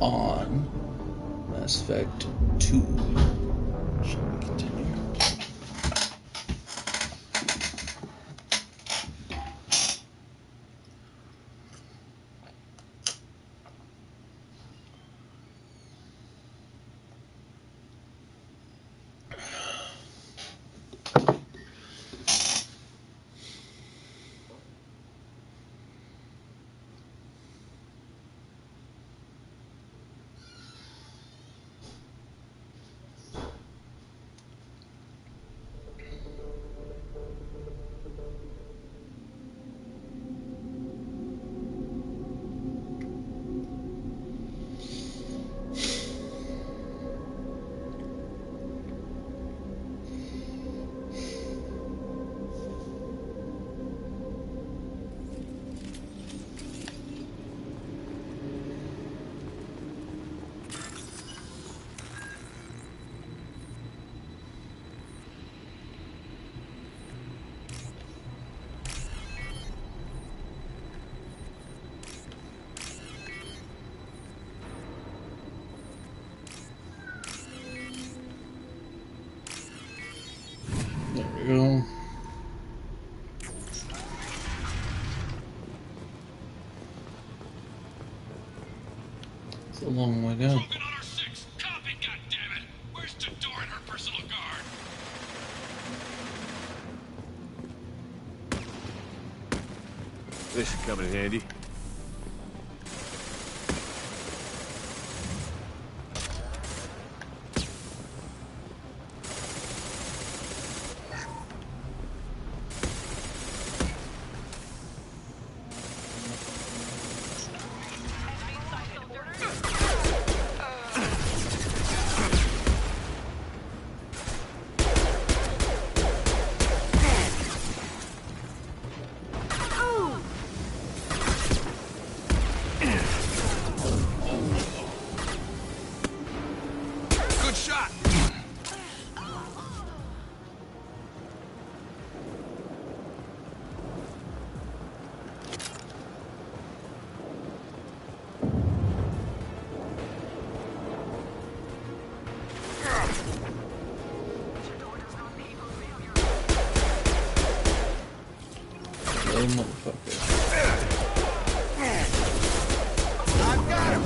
on Mass Effect 2. Shall we continue? There we go. It's a long way down. Broken on our 6. Copy, goddammit! Where's Tador and her personal guard? This should come in handy. Good shot! Oh, motherfucker. I got him!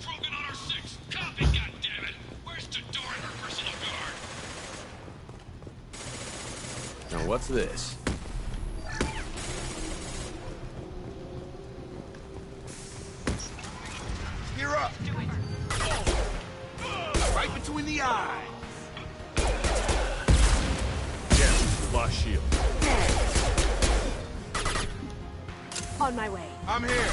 Broken on our 6. Copy, goddammit! Where's Tador and her personal guard? Now what's this? Gear up! Right between the eyes! Yeah, lost shield. On my way. I'm here!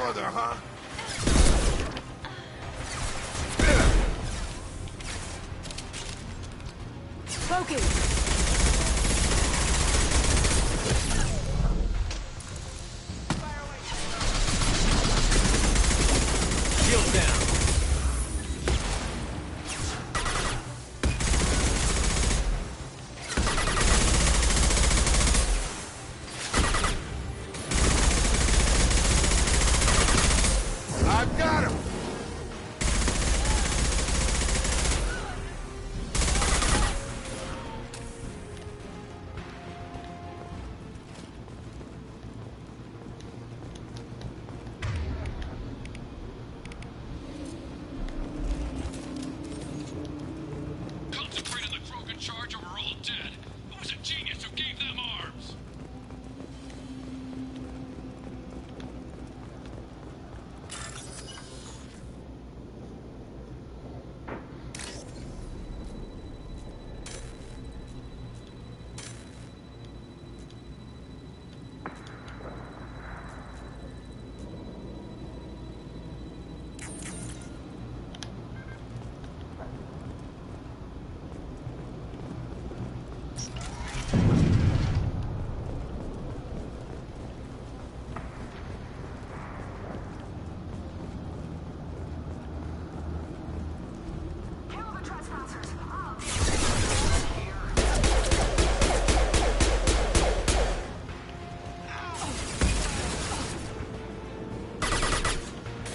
mother, huh? Focus! Shield down. I've got him! Concentrate on the Krogan charge or we're all dead. Who was a genius who gave them arms?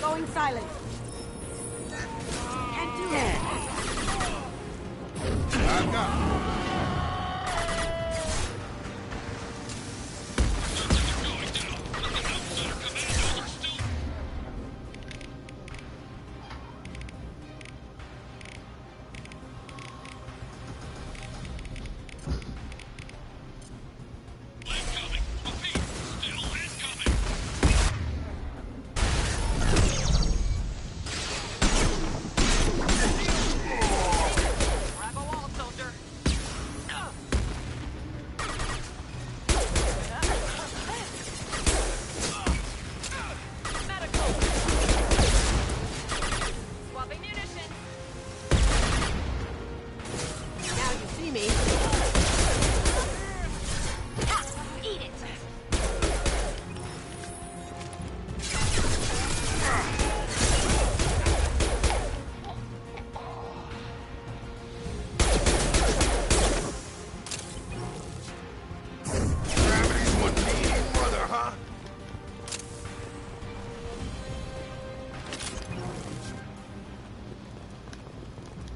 Going silent. Can't do it. I've got him. They're going down, but the outsider commandos are still... Incoming! A beat! Still incoming! Grab a wall, soldier. Medical. Swapping munitions. Now you see me. Ha! Eat it. Gravity's one mean mother, huh?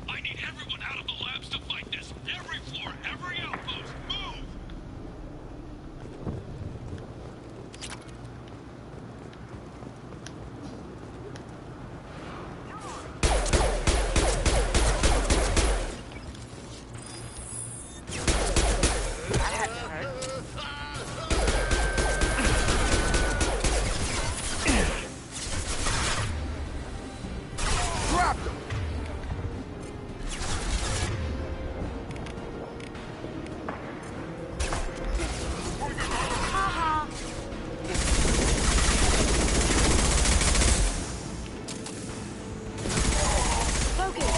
I need everyone out of the labs to fight this! Every floor, every outpost, move! Dropped him! Haha. Focus.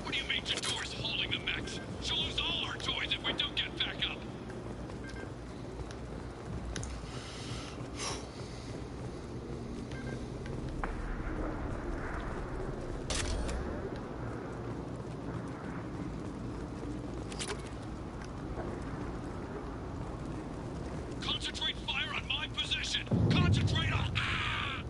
What do you mean Jador's holding the mechs? She'll lose all her toys if we don't get back up! Concentrate fire on my position! Concentrate on... Ah!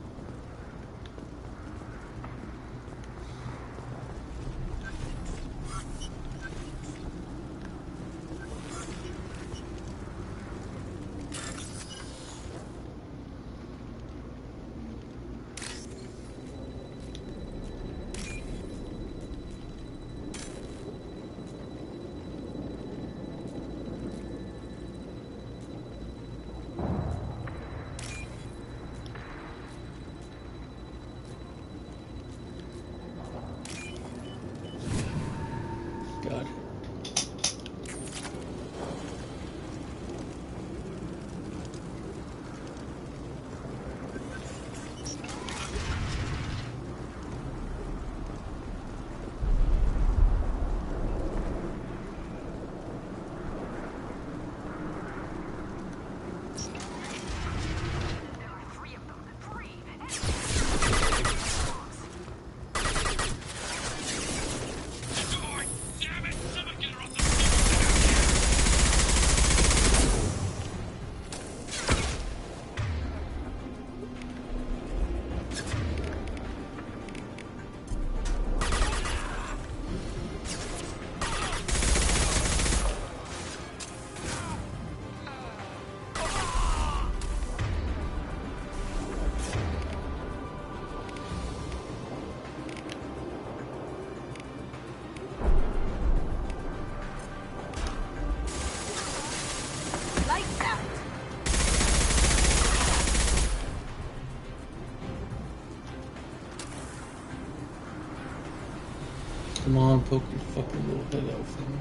Come on, poke your fucking little head out for me.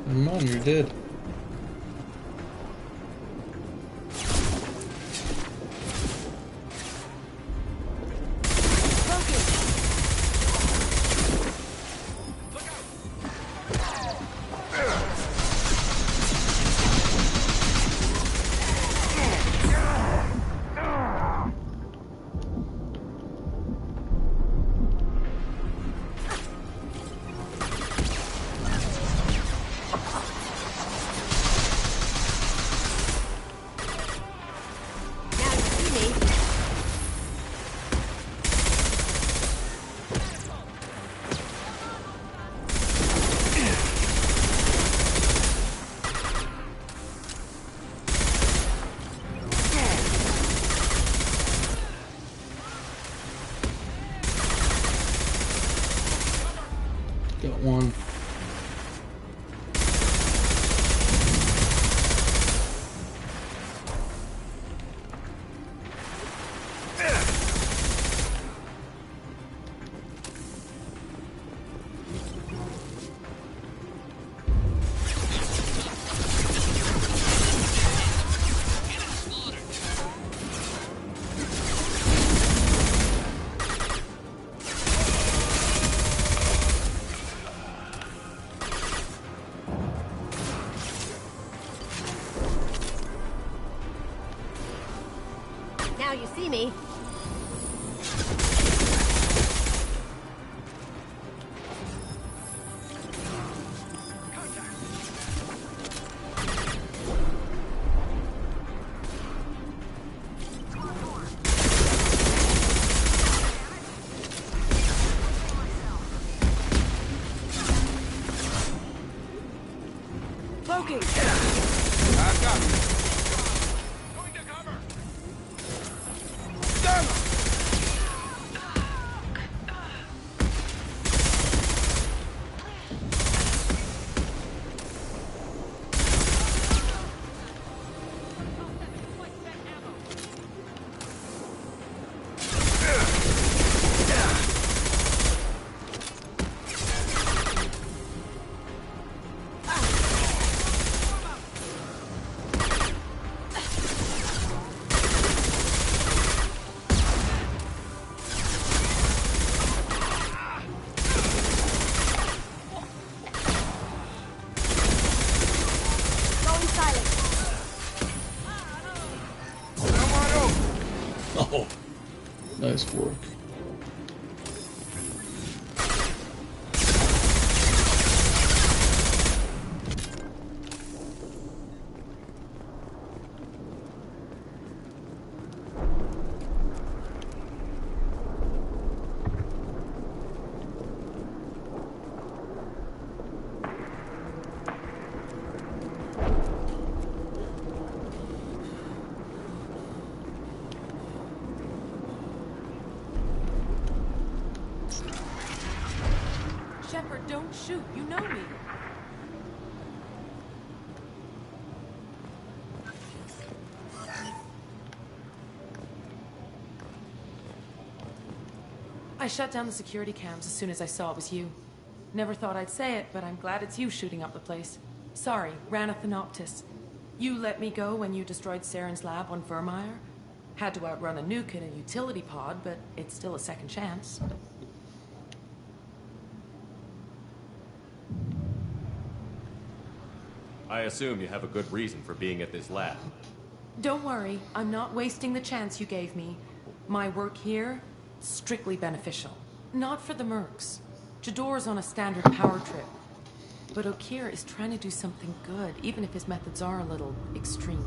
Come on, you're dead. Got one. Now you see me. Cloaking. I've got you. Going to cover. Going silent. Oh, nice work. Shepard, don't shoot. You know me. I shut down the security cams as soon as I saw it was you. Never thought I'd say it, but I'm glad it's you shooting up the place. Sorry, Rana Thanoptis. You let me go when you destroyed Saren's lab on Vermeer. Had to outrun a nuke in a utility pod, but it's still a second chance. I assume you have a good reason for being at this lab. Don't worry, I'm not wasting the chance you gave me. My work here, strictly beneficial. Not for the mercs. Jador's on a standard power trip. But Okeer is trying to do something good, even if his methods are a little extreme.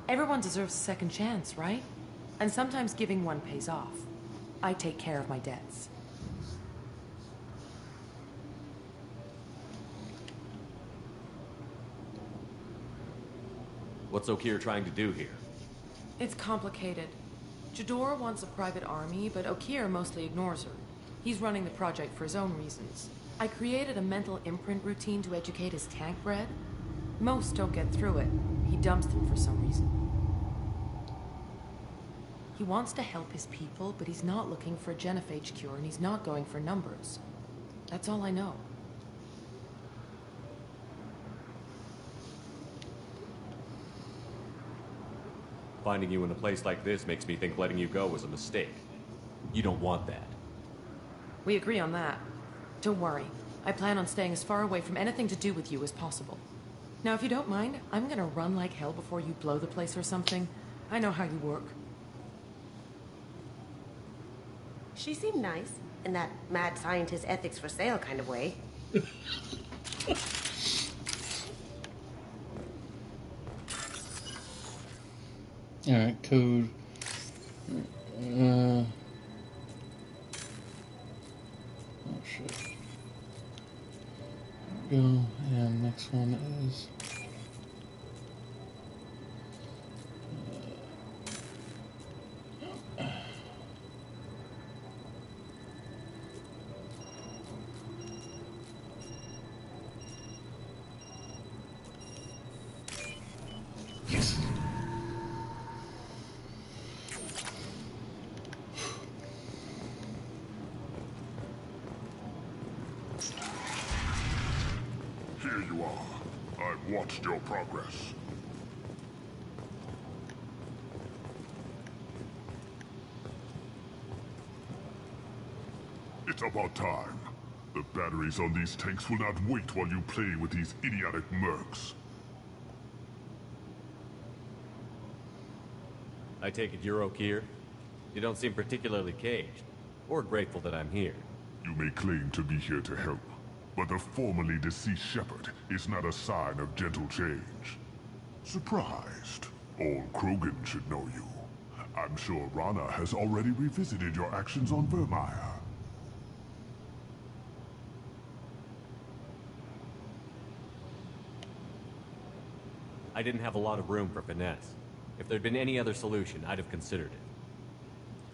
Everyone deserves a second chance, right? And sometimes giving one pays off. I take care of my debts. What's Okeer trying to do here? It's complicated. Jador wants a private army, but Okeer mostly ignores her. He's running the project for his own reasons. I created a mental imprint routine to educate his tank bred. Most don't get through it. He dumps them for some reason. He wants to help his people, but he's not looking for a genophage cure, and he's not going for numbers. That's all I know. Finding you in a place like this makes me think letting you go was a mistake. You don't want that. We agree on that. Don't worry. I plan on staying as far away from anything to do with you as possible. Now, if you don't mind, I'm gonna run like hell before you blow the place or something. I know how you work. She seemed nice, in that mad scientist ethics for sale kind of way. Alright, code. Oh shit. There we go, and next one is. Here you are. I've watched your progress. It's about time. The batteries on these tanks will not wait while you play with these idiotic mercs. I take it you're Okeer? You don't seem particularly caged, or grateful that I'm here. You may claim to be here to help, but the formerly deceased Shepard is not a sign of gentle change. Surprised? Old Krogan should know you. I'm sure Rana has already revisited your actions on Vermeer. I didn't have a lot of room for finesse. If there'd been any other solution, I'd have considered it.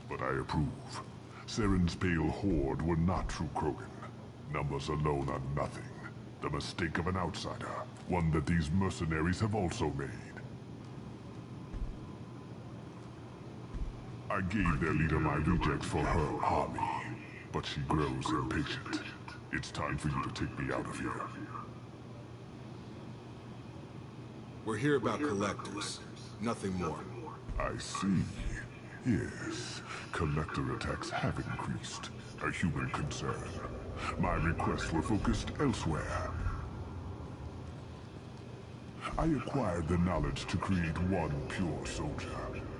But I approve. Saren's pale horde were not true Krogan. Numbers alone are nothing. The mistake of an outsider, one that these mercenaries have also made. I gave their leader my rejects for her army, but she grows impatient. It's time for you to take me out of here. We're here about collectors, nothing more. I see. Yes, collector attacks have increased. A human concern. My requests were focused elsewhere. I acquired the knowledge to create one pure soldier.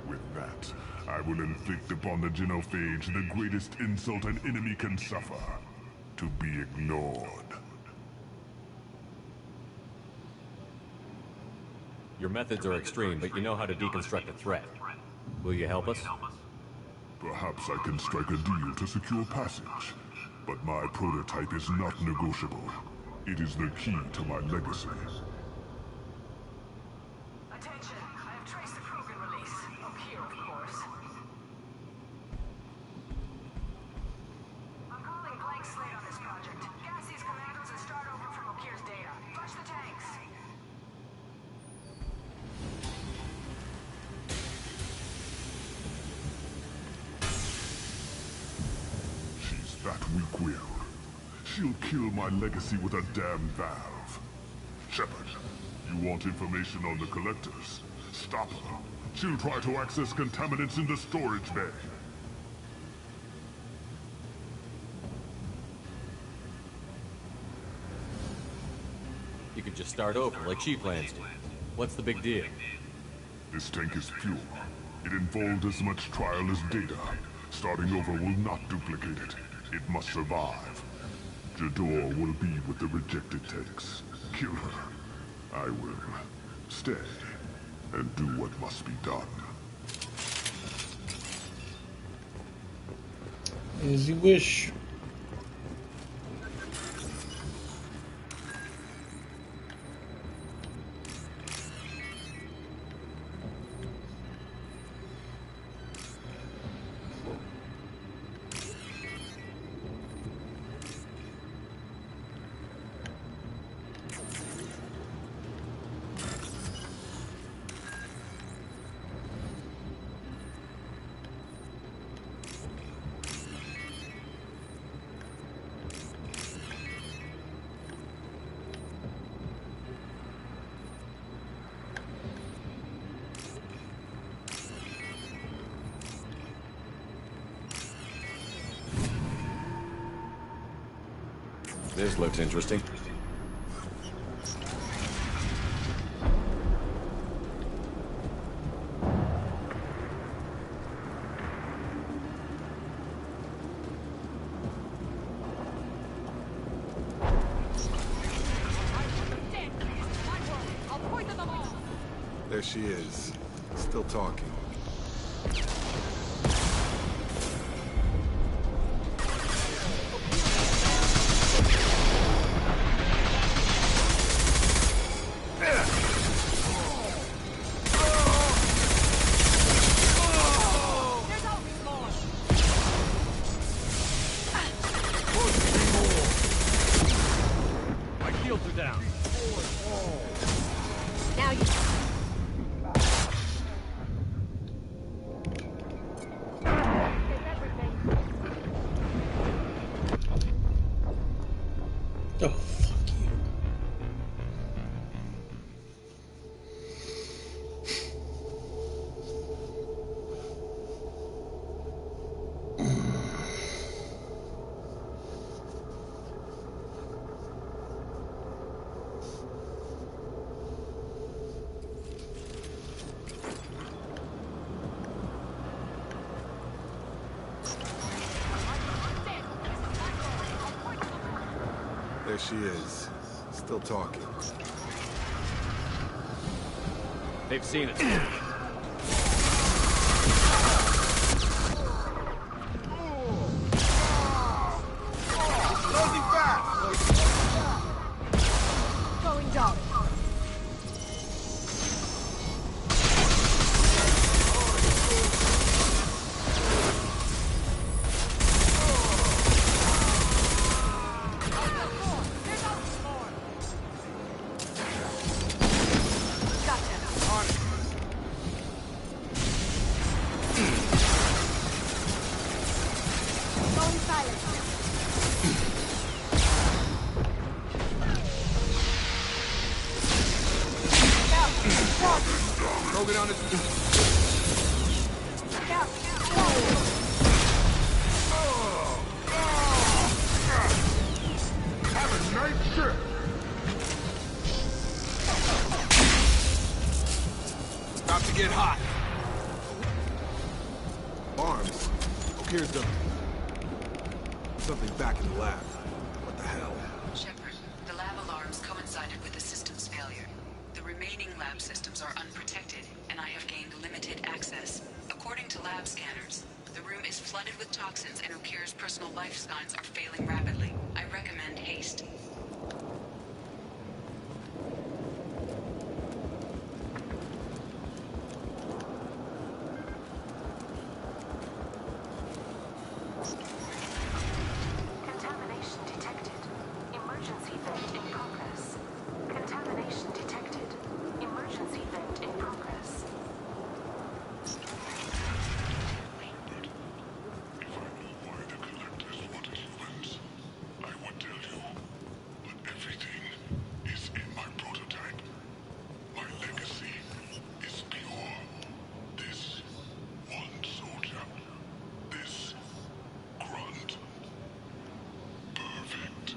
With that, I will inflict upon the genophage the greatest insult an enemy can suffer. To be ignored. Your methods are extreme, but you know how to deconstruct a threat. Will you help us? Perhaps I can strike a deal to secure passage. But my prototype is not negotiable. It is the key to my legacy. Attention! I have traced the Krogan release. Okeer, of course. I'm calling blank slate on this project. Gas these commandos and start over from Okeer's data. Flush the tanks! She's that weak-willed. She'll kill my legacy with a damn valve. Shepard, you want information on the Collectors? Stop her. She'll try to access contaminants in the storage bay. You could just start over, like she plans to. What's the big deal? This tank is pure. It involved as much trial as data. Starting over will not duplicate it. It must survive. Jador will be with the rejected tanks. Kill her. I will stay and do what must be done. As you wish. This looks interesting. There she is. Still talking. My shields are down. Now you... Oh, fuck you. There she is. Still talking. They've seen it. Going down. Going silent. Krogan on his... Have a nice trip. About to get hot. Arms. Here's the... Something back in the lab. What the hell? Shepard, the lab alarms coincided with the system's failure. The remaining lab systems are unprotected, and I have gained limited access. According to lab scanners, the room is flooded with toxins and Okir's personal life signs are failing rapidly. I recommend haste. Contamination detected. Emergency vent in progress. Contamination detected. Emergency vent in progress. If I knew why the Collectors wanted humans, I would tell you. But everything is in my prototype. My legacy is pure. This one soldier. This grunt. Perfect.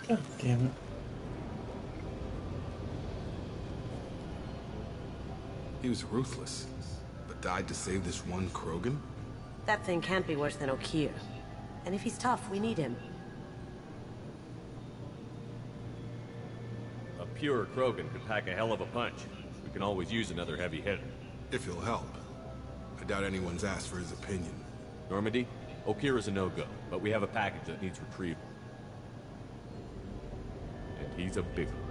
God damn it. He was ruthless, but died to save this one Krogan? That thing can't be worse than Okir. And if he's tough, we need him. A pure Krogan could pack a hell of a punch. We can always use another heavy hitter. If he'll help. I doubt anyone's asked for his opinion. Normandy, Okir is a no-go, but we have a package that needs retrieval. And he's a big one.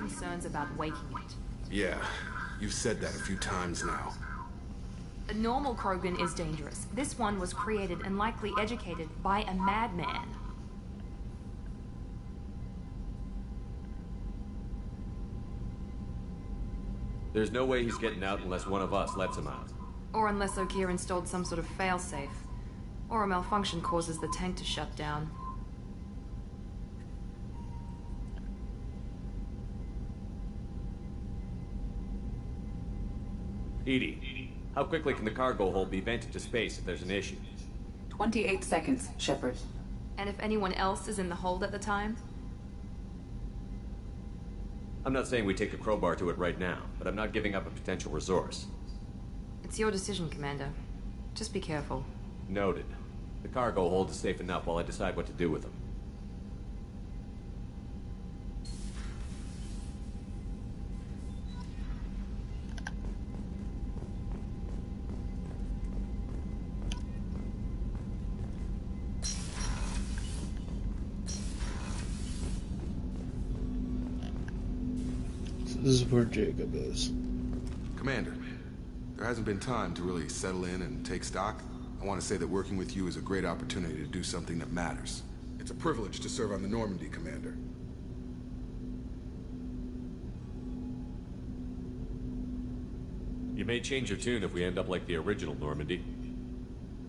concerns about waking it. Yeah, you've said that a few times now. A normal Krogan is dangerous. This one was created and likely educated by a madman. There's no way he's getting out unless one of us lets him out. Or unless Okeer installed some sort of failsafe. Or a malfunction causes the tank to shut down. EDI, how quickly can the cargo hold be vented to space if there's an issue? 28 seconds, Shepard. And if anyone else is in the hold at the time? I'm not saying we take a crowbar to it right now, but I'm not giving up a potential resource. It's your decision, Commander. Just be careful. Noted. The cargo hold is safe enough while I decide what to do with them. This is where Jacob is. Commander, there hasn't been time to really settle in and take stock. I want to say that working with you is a great opportunity to do something that matters. It's a privilege to serve on the Normandy, Commander. You may change your tune if we end up like the original Normandy.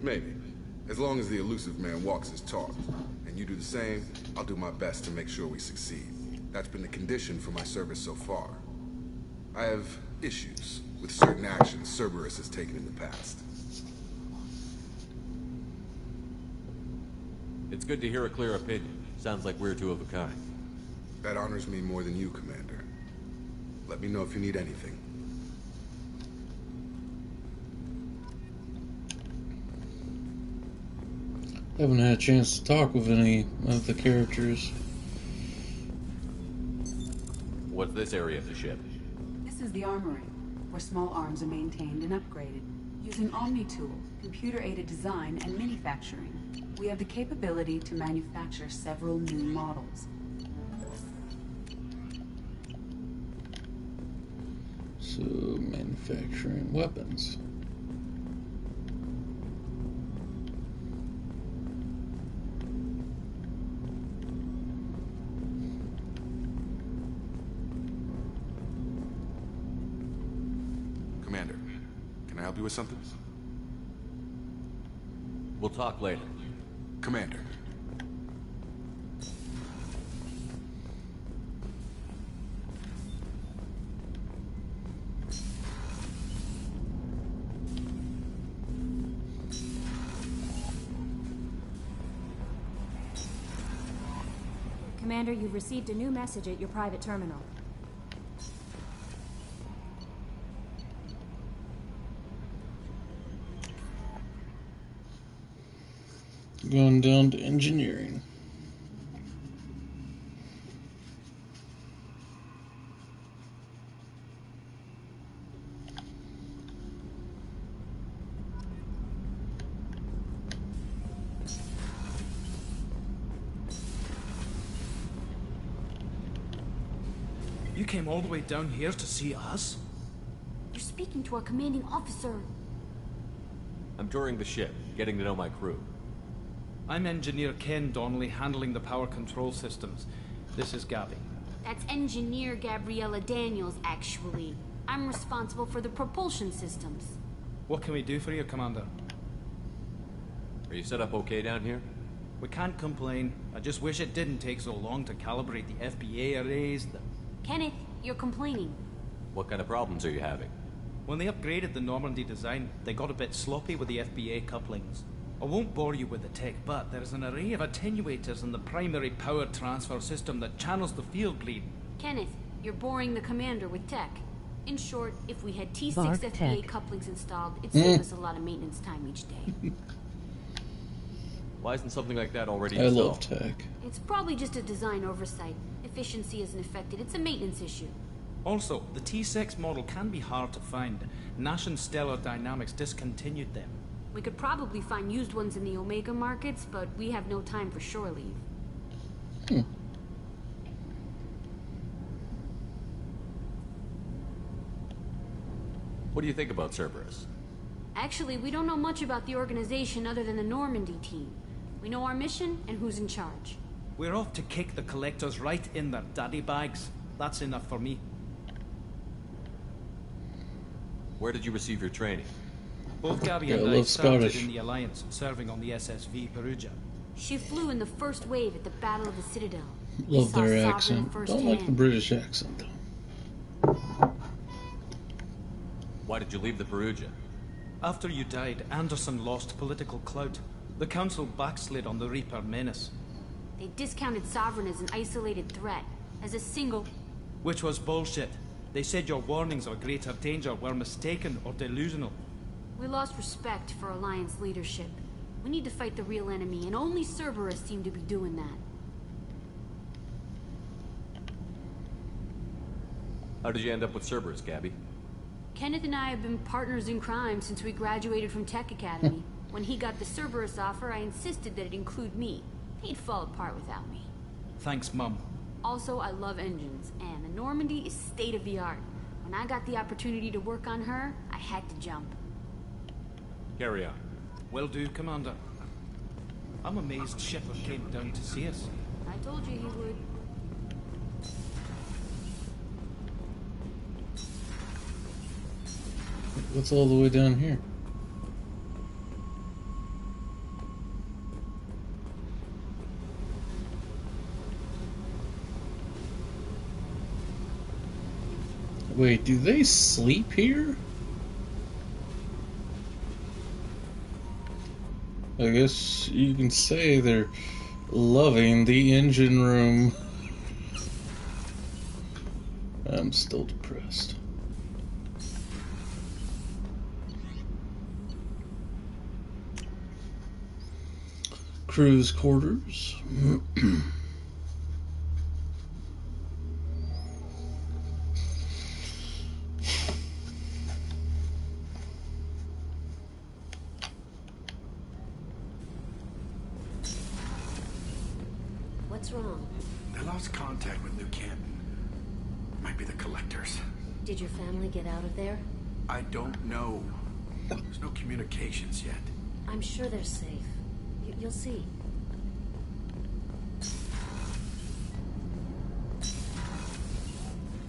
Maybe. As long as the elusive man walks his talk. And you do the same, I'll do my best to make sure we succeed. That's been the condition for my service so far. I have issues with certain actions Cerberus has taken in the past. It's good to hear a clear opinion. Sounds like we're two of a kind. That honors me more than you, Commander. Let me know if you need anything. Haven't had a chance to talk with any of the characters. What's this area of the ship? This is the armory, where small arms are maintained and upgraded. Using Omni-Tool, computer-aided design and manufacturing, we have the capability to manufacture several new models. So, manufacturing weapons. Commander, can I help you with something? We'll talk later. Commander. Commander, you've received a new message at your private terminal. Going down to engineering. You came all the way down here to see us? You're speaking to our commanding officer. I'm touring the ship, getting to know my crew. I'm Engineer Ken Donnelly, handling the power control systems. This is Gabby. That's Engineer Gabriella Daniels, actually. I'm responsible for the propulsion systems. What can we do for you, Commander? Are you set up okay down here? We can't complain. I just wish it didn't take so long to calibrate the FBA arrays. Kenneth, you're complaining. What kind of problems are you having? When they upgraded the Normandy design, they got a bit sloppy with the FBA couplings. I won't bore you with the tech, but there's an array of attenuators in the primary power transfer system that channels the field bleed. Kenneth, you're boring the commander with tech. In short, if we had T6 Bark FBA tech. couplings installed, it'd save us a lot of maintenance time each day. Why isn't something like that already I installed? love tech. It's probably just a design oversight. Efficiency isn't affected. It's a maintenance issue. Also, the T6 model can be hard to find. Nash and Stellar Dynamics discontinued them. We could probably find used ones in the Omega markets, but we have no time for shore leave. What do you think about Cerberus? Actually, we don't know much about the organization other than the Normandy team. We know our mission and who's in charge. We're off to kick the collectors right in their daddy bags. That's enough for me. Where did you receive your training? Both Gabby Yeah, and I I love started Scottish. in the Alliance, serving on the SSV Perugia. She flew in the first wave at the Battle of the Citadel. Love Saw their Sovereign accent. Don't firsthand. like the British accent though. Why did you leave the Perugia? After you died, Anderson lost political clout. The Council backslid on the Reaper menace. They discounted Sovereign as an isolated threat, as a single... Which was bullshit. They said your warnings of greater danger were mistaken or delusional. We lost respect for Alliance leadership. We need to fight the real enemy, and only Cerberus seem to be doing that. How did you end up with Cerberus, Gabby? Kenneth and I have been partners in crime since we graduated from Tech Academy. When he got the Cerberus offer, I insisted that it include me. He'd fall apart without me. Thanks, Mum. Also, I love engines, and the Normandy is state-of-the-art. When I got the opportunity to work on her, I had to jump. Carry on. Will do, Commander. I'm amazed Shepard came down to see us. I told you he would. What's all the way down here? Wait, do they sleep here? I guess you can say they're loving the engine room. I'm still depressed. Crew's quarters. What's wrong? I lost contact with New Canton. Might be the collectors. Did your family get out of there? I don't know. There's no communications yet. I'm sure they're safe. You'll see.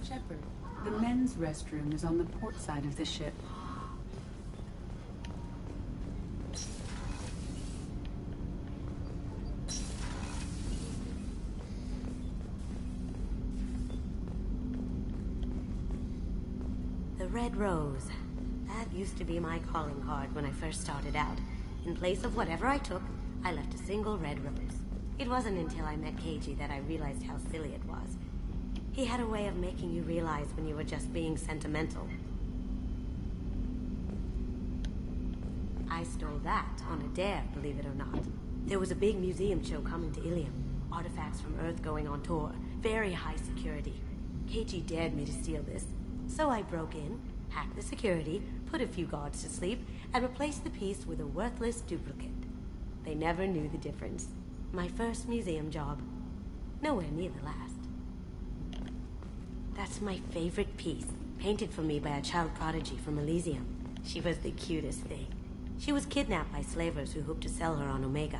Shepard, the men's restroom is on the port side of the ship. The Red Rose. That used to be my calling card when I first started out. In place of whatever I took, I left a single red rose. It wasn't until I met KG that I realized how silly it was. He had a way of making you realize when you were just being sentimental. I stole that on a dare, believe it or not. There was a big museum show coming to Ilium. Artifacts from Earth going on tour. Very high security. KG dared me to steal this. So I broke in, hacked the security, put a few guards to sleep, and replaced the piece with a worthless duplicate. They never knew the difference. My first museum job. Nowhere near the last. That's my favorite piece, painted for me by a child prodigy from Elysium. She was the cutest thing. She was kidnapped by slavers who hoped to sell her on Omega.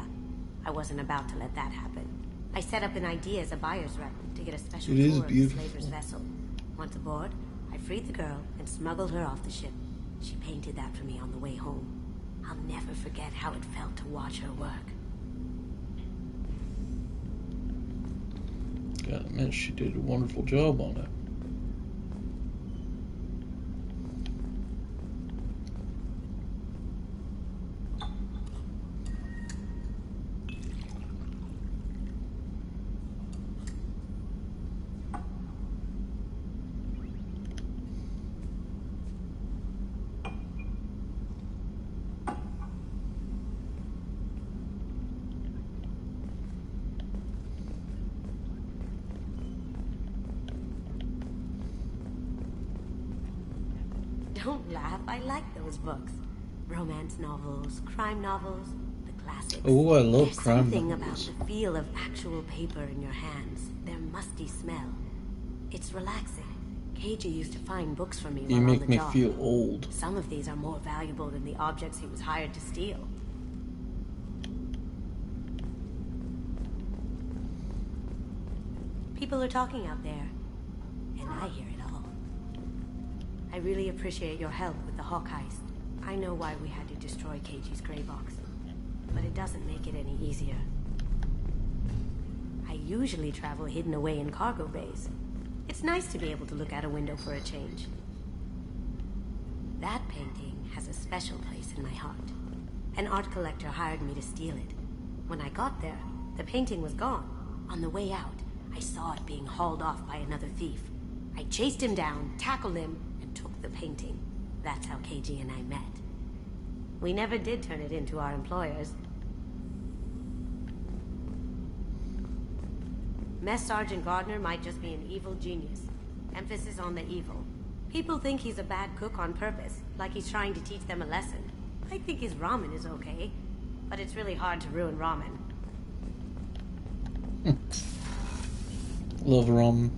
I wasn't about to let that happen. I set up an idea as a buyer's rep to get a special It is tour of the beautiful. slaver's vessel. Once aboard, I freed the girl and smuggled her off the ship. She painted that for me on the way home. I'll never forget how it felt to watch her work. Gotta admit, she did a wonderful job on it. Don't laugh, I like those books. Romance novels, crime novels, the classics. Oh, I love There's crime something novels. about the feel of actual paper in your hands, their musty smell. It's relaxing. KG used to find books for me You while on make the me job. feel old. Some of these are more valuable than the objects he was hired to steal. People are talking out there, and I hear it all. I really appreciate your help with the Hawk heist. I know why we had to destroy KG's gray box, but it doesn't make it any easier. I usually travel hidden away in cargo bays. It's nice to be able to look out a window for a change. That painting has a special place in my heart. An art collector hired me to steal it. When I got there, the painting was gone. On the way out, I saw it being hauled off by another thief. I chased him down, tackled him, and took the painting. That's how KG and I met. We never did turn it into our employers. Mess Sergeant Gardner might just be an evil genius. Emphasis on the evil. People think he's a bad cook on purpose, like he's trying to teach them a lesson. I think his ramen is okay, but it's really hard to ruin ramen. Love ramen.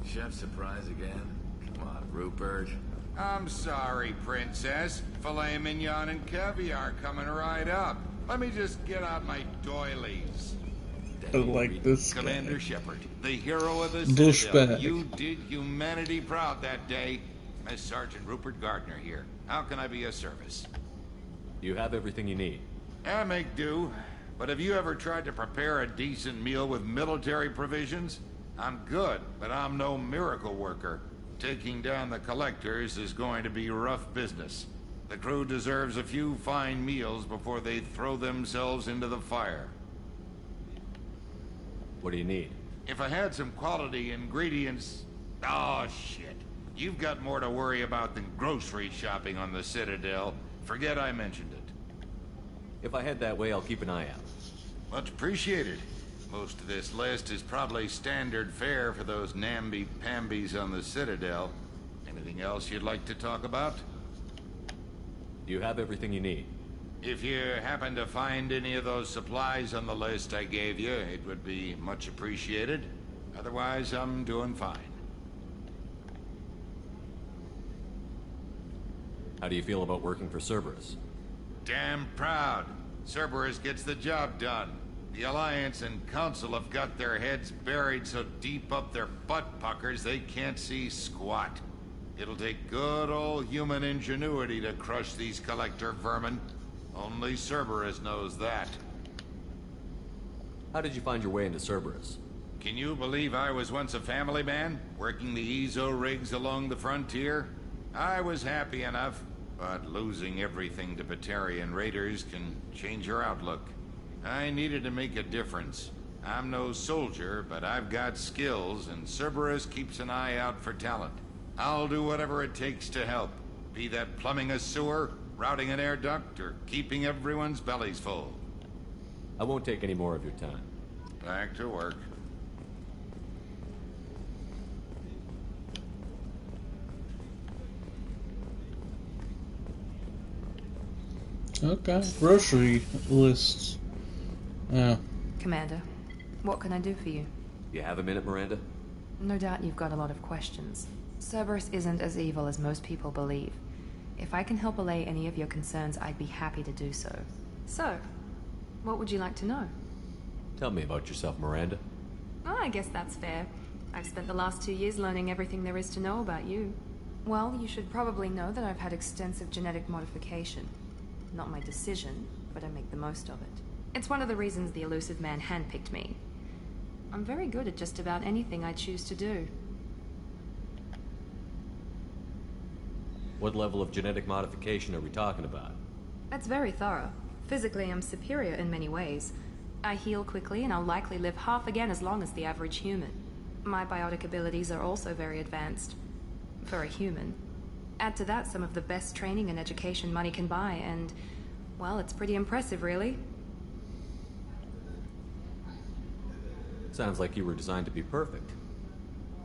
Chef surprise again? Come on, Rupert. I'm sorry, Princess. Filet mignon and caviar coming right up. Let me just get out my doilies. I like this guy. Commander Shepard, the hero of the Douchebag. Citadel. You did humanity proud that day. Miss Sergeant Rupert Gardner here. How can I be of service? You have everything you need. I make do. But have you ever tried to prepare a decent meal with military provisions? I'm good, but I'm no miracle worker. Taking down the collectors is going to be rough business. The crew deserves a few fine meals before they throw themselves into the fire. What do you need? If I had some quality ingredients... Oh, shit. You've got more to worry about than grocery shopping on the Citadel. Forget I mentioned it. If I head that way, I'll keep an eye out. Much appreciated. Most of this list is probably standard fare for those namby-pambies on the Citadel. Anything else you'd like to talk about? You have everything you need. If you happen to find any of those supplies on the list I gave you, it would be much appreciated. Otherwise, I'm doing fine. How do you feel about working for Cerberus? Damn proud. Cerberus gets the job done. The Alliance and Council have got their heads buried so deep up their butt puckers they can't see squat. It'll take good old human ingenuity to crush these collector vermin. Only Cerberus knows that. How did you find your way into Cerberus? Can you believe I was once a family man, working the EZO rigs along the frontier? I was happy enough, but losing everything to Batarian raiders can change your outlook. I needed to make a difference. I'm no soldier, but I've got skills, and Cerberus keeps an eye out for talent. I'll do whatever it takes to help. Be that plumbing a sewer, routing an air duct, or keeping everyone's bellies full. I won't take any more of your time. Back to work. Okay, grocery lists. Yeah. Commander, what can I do for you? You have a minute, Miranda? No doubt you've got a lot of questions. Cerberus isn't as evil as most people believe. If I can help allay any of your concerns, I'd be happy to do so. So, what would you like to know? Tell me about yourself, Miranda. Oh, I guess that's fair. I've spent the last 2 years learning everything there is to know about you. Well, you should probably know that I've had extensive genetic modification. Not my decision, but I make the most of it. It's one of the reasons the Elusive Man handpicked me. I'm very good at just about anything I choose to do. What level of genetic modification are we talking about? That's very thorough. Physically, I'm superior in many ways. I heal quickly, and I'll likely live half again as long as the average human. My biotic abilities are also very advanced. For a human. Add to that some of the best training and education money can buy, and, well, it's pretty impressive, really. Sounds like you were designed to be perfect.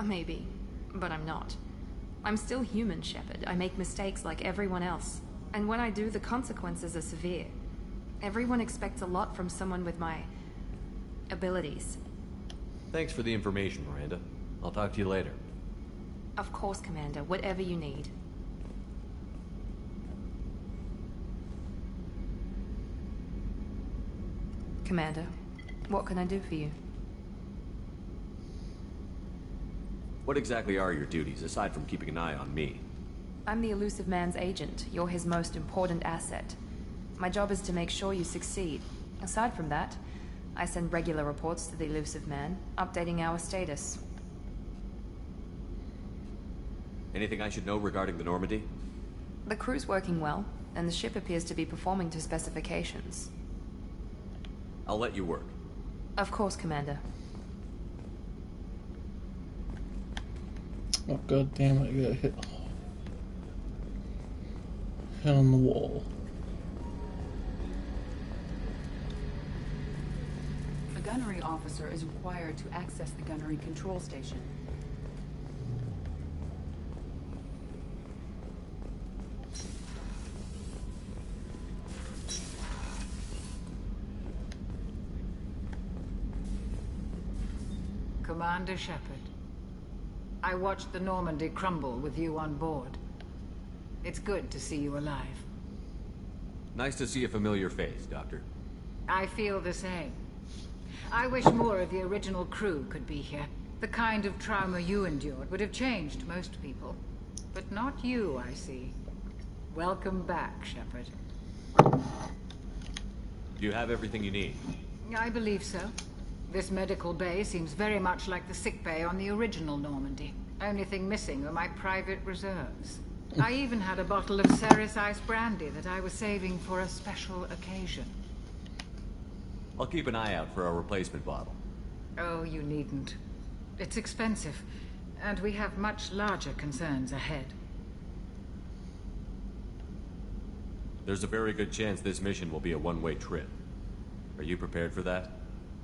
Maybe, but I'm not. I'm still human, Shepard. I make mistakes like everyone else. And when I do, the consequences are severe. Everyone expects a lot from someone with my abilities. Thanks for the information, Miranda. I'll talk to you later. Of course, Commander. Whatever you need. Commander, what can I do for you? What exactly are your duties, aside from keeping an eye on me? I'm the Elusive Man's agent. You're his most important asset. My job is to make sure you succeed. Aside from that, I send regular reports to the Elusive Man, updating our status. Anything I should know regarding the Normandy? The crew's working well, and the ship appears to be performing to specifications. I'll let you work. Of course, Commander. Oh, god damn it, I got hit on the wall. A gunnery officer is required to access the gunnery control station. Commander Shepard, I watched the Normandy crumble with you on board. It's good to see you alive. Nice to see a familiar face, Doctor. I feel the same. I wish more of the original crew could be here. The kind of trauma you endured would have changed most people. But not you, I see. Welcome back, Shepard. Do you have everything you need? I believe so. This medical bay seems very much like the sick bay on the original Normandy. Only thing missing were my private reserves. I even had a bottle of Ceres Ice brandy that I was saving for a special occasion. I'll keep an eye out for a replacement bottle. Oh, you needn't. It's expensive, and we have much larger concerns ahead. There's a very good chance this mission will be a one-way trip. Are you prepared for that?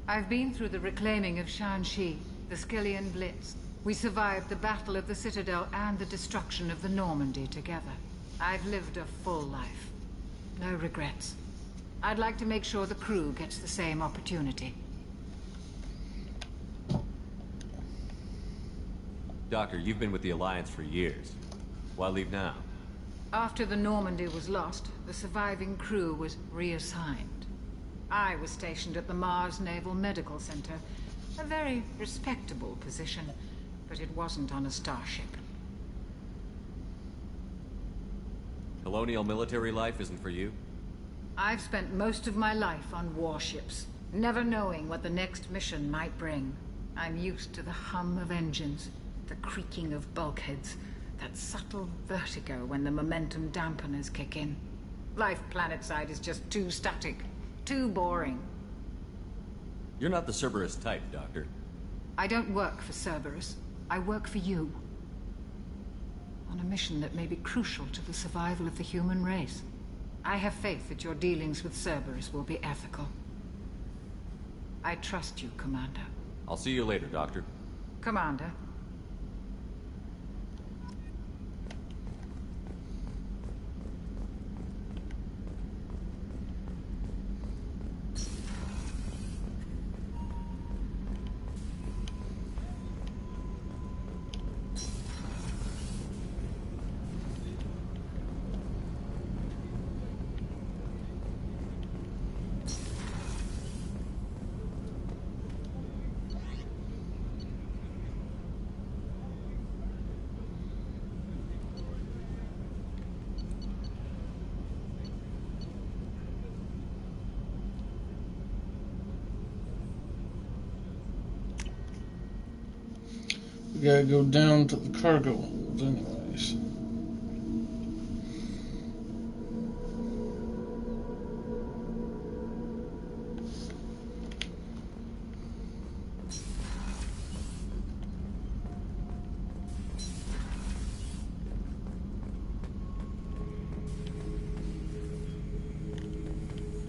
I've been through the reclaiming of Shanxi, the Skillian Blitz. We survived the Battle of the Citadel and the destruction of the Normandy together. I've lived a full life. No regrets. I'd like to make sure the crew gets the same opportunity. Doctor, you've been with the Alliance for years. Why leave now? After the Normandy was lost, the surviving crew was reassigned. I was stationed at the Mars Naval Medical Center. A very respectable position, but it wasn't on a starship. Colonial military life isn't for you? I've spent most of my life on warships, never knowing what the next mission might bring. I'm used to the hum of engines, the creaking of bulkheads, that subtle vertigo when the momentum dampeners kick in. Life planetside is just too static. Too boring. You're not the Cerberus type, Doctor. I don't work for Cerberus. I work for you. On a mission that may be crucial to the survival of the human race. I have faith that your dealings with Cerberus will be ethical. I trust you, Commander. I'll see you later, Doctor. Commander. We gotta go down to the cargo hold anyways.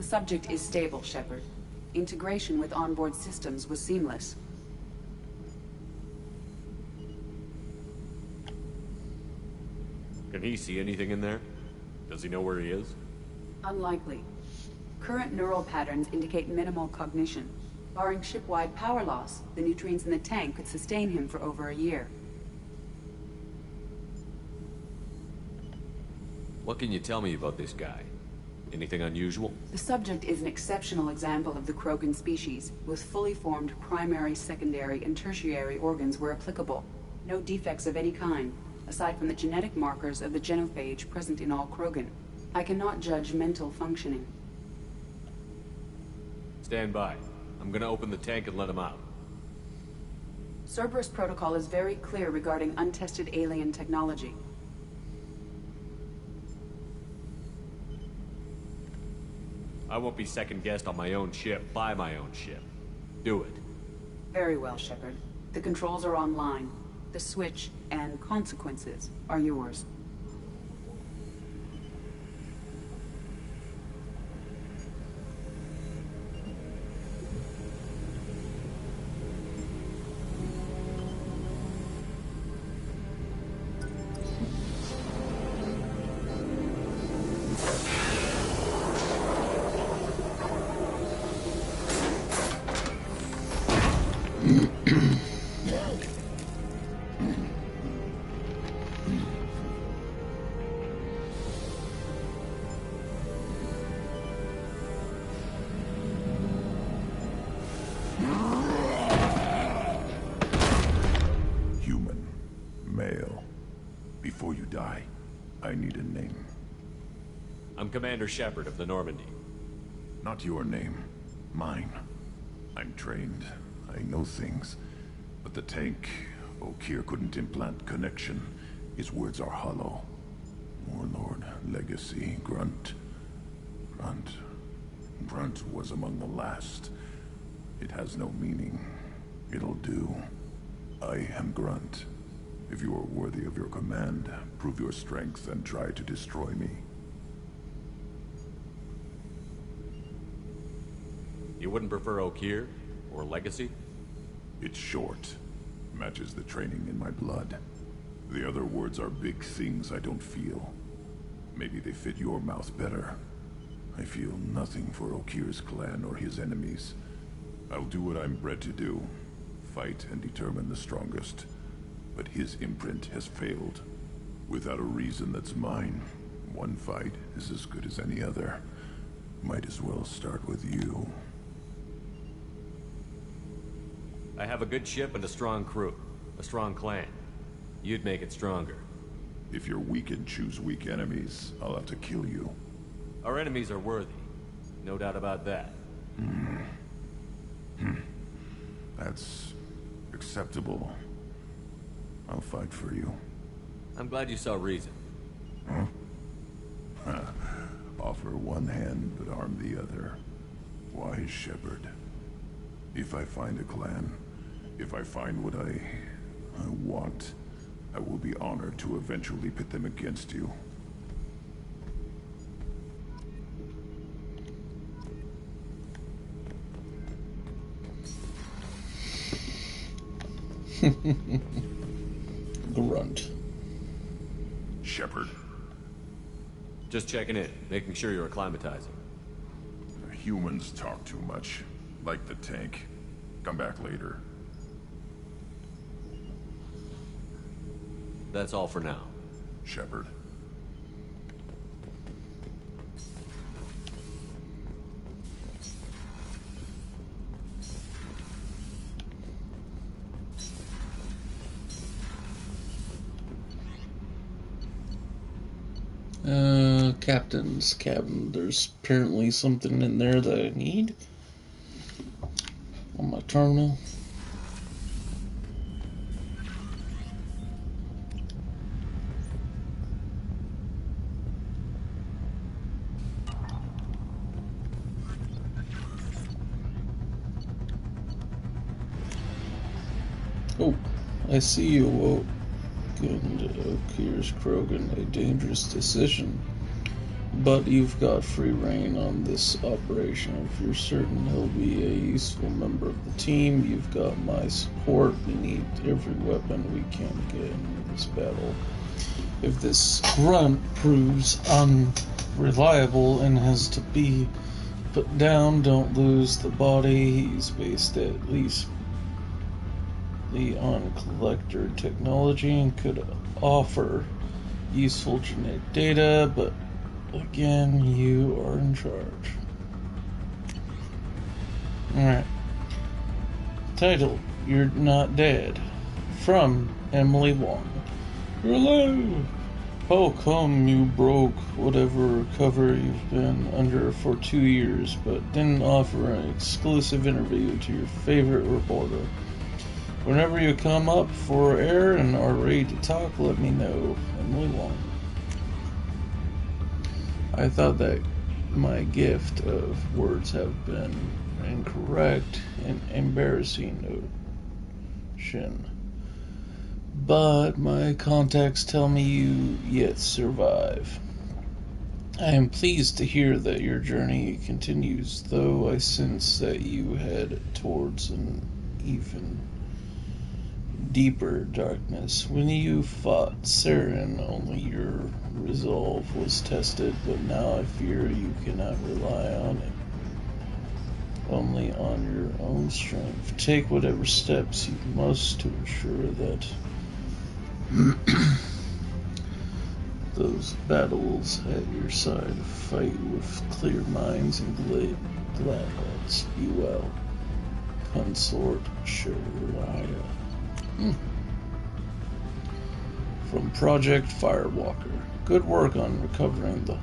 subject is stable, Shepard. Integration with onboard systems was seamless. Can he see anything in there? Does he know where he is? Unlikely. Current neural patterns indicate minimal cognition. Barring ship-wide power loss, the nutrients in the tank could sustain him for over a year. What can you tell me about this guy? Anything unusual? The subject is an exceptional example of the Krogan species, with fully formed primary, secondary, and tertiary organs where applicable. No defects of any kind, aside from the genetic markers of the genophage present in all Krogan. I cannot judge mental functioning. Stand by. I'm gonna open the tank and let him out. Cerberus protocol is very clear regarding untested alien technology. I won't be second-guessed on my own ship, by my own ship. Do it. Very well, Shepard. The controls are online. The switch and consequences are yours. Human. Male. Before you die, I need a name. I'm Commander Shepard of the Normandy. Not your name. Mine. I'm trained. I know things. But the tank, Okeer couldn't implant connection. His words are hollow. Warlord, Legacy, Grunt. Grunt was among the last. It has no meaning. It'll do. I am Grunt. If you are worthy of your command, prove your strength and try to destroy me. You wouldn't prefer Okeer? Or Legacy? It's short. Matches the training in my blood. The other words are big things I don't feel. Maybe they fit your mouth better. I feel nothing for Okeer's clan or his enemies. I'll do what I'm bred to do. Fight and determine the strongest. But his imprint has failed. Without a reason that's mine, one fight is as good as any other. Might as well start with you. I have a good ship and a strong crew. A strong clan. You'd make it stronger. If you're weak and choose weak enemies, I'll have to kill you. Our enemies are worthy. No doubt about that. That's acceptable. I'll fight for you. I'm glad you saw reason. Huh? Offer one hand, but arm the other. Wise Shepard. If I find a clan, if I find what I want, I will be honored to eventually pit them against you. Grunt. Shepard. Just checking in, making sure you're acclimatizing. Humans talk too much. Like the tank. Come back later. That's all for now. Shepard. Captain's cabin. There's apparently something in there that I need on my terminal. Oh, I see you awoke. Okeer's Krogan, a dangerous decision. but you've got free reign on this operation. If you're certain he'll be a useful member of the team, you've got my support. We need every weapon we can get in this battle. If this grunt proves unreliable and has to be put down, don't lose the body. He's based at least on collector technology and could offer useful genetic data, but again, you are in charge. Alright. Title: You're Not Dead. From Emily Wong. You're alive! How come you broke whatever cover you've been under for 2 years, but didn't offer an exclusive interview to your favorite reporter? Whenever you come up for air and are ready to talk, let me know. Emily Wong. I thought that my gift of words have been incorrect and embarrassing notion. But my contacts tell me you yet survive. I am pleased to hear that your journey continues, though I sense that you head towards an even deeper darkness. When you fought Saren, only your resolve was tested, but now I fear you cannot rely on it. Only on your own strength. Take whatever steps you must to ensure that those battles at your side fight with clear minds and glad hearts. Be well. Consort Shariah. From Project Firewalker. Good work on recovering the...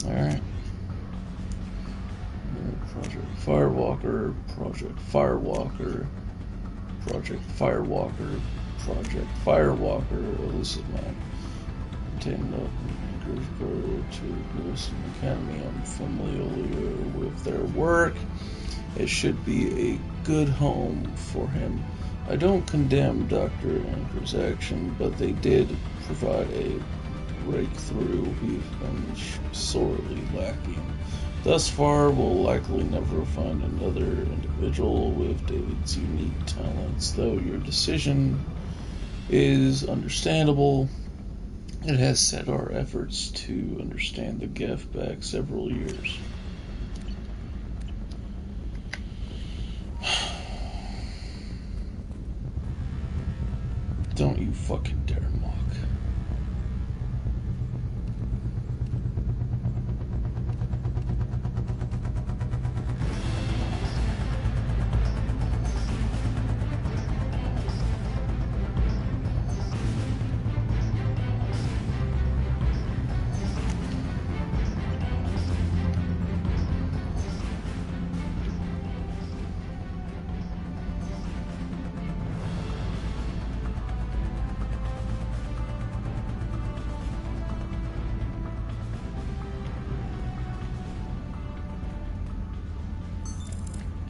Alright. Project Firewalker, Project Firewalker, Project Firewalker, Project Firewalker, elusive man. Contained up to Wilson Academy. I'm familiar with their work. It should be a good home for him. I don't condemn Dr. Anker's action, but they did provide a breakthrough we've been sorely lacking. Thus far, we'll likely never find another individual with David's unique talents, though your decision is understandable. It has set our efforts to understand the Geth back several years. Don't you fucking dare mock.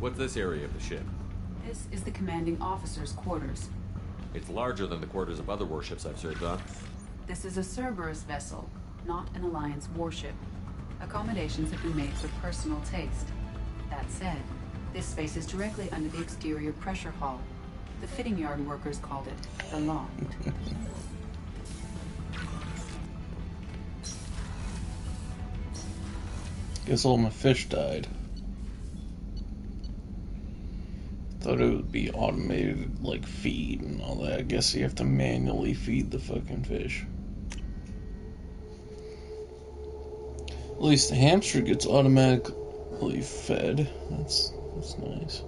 What's this area of the ship? This is the commanding officer's quarters. It's larger than the quarters of other warships I've served on. This is a Cerberus vessel, not an Alliance warship. Accommodations have been made for personal taste. That said, this space is directly under the exterior pressure hull. The fitting yard workers called it the loft. Guess all my fish died. Thought it would be automated, like feed and all that. I guess you have to manually feed the fucking fish. At least the hamster gets automatically fed. That's nice.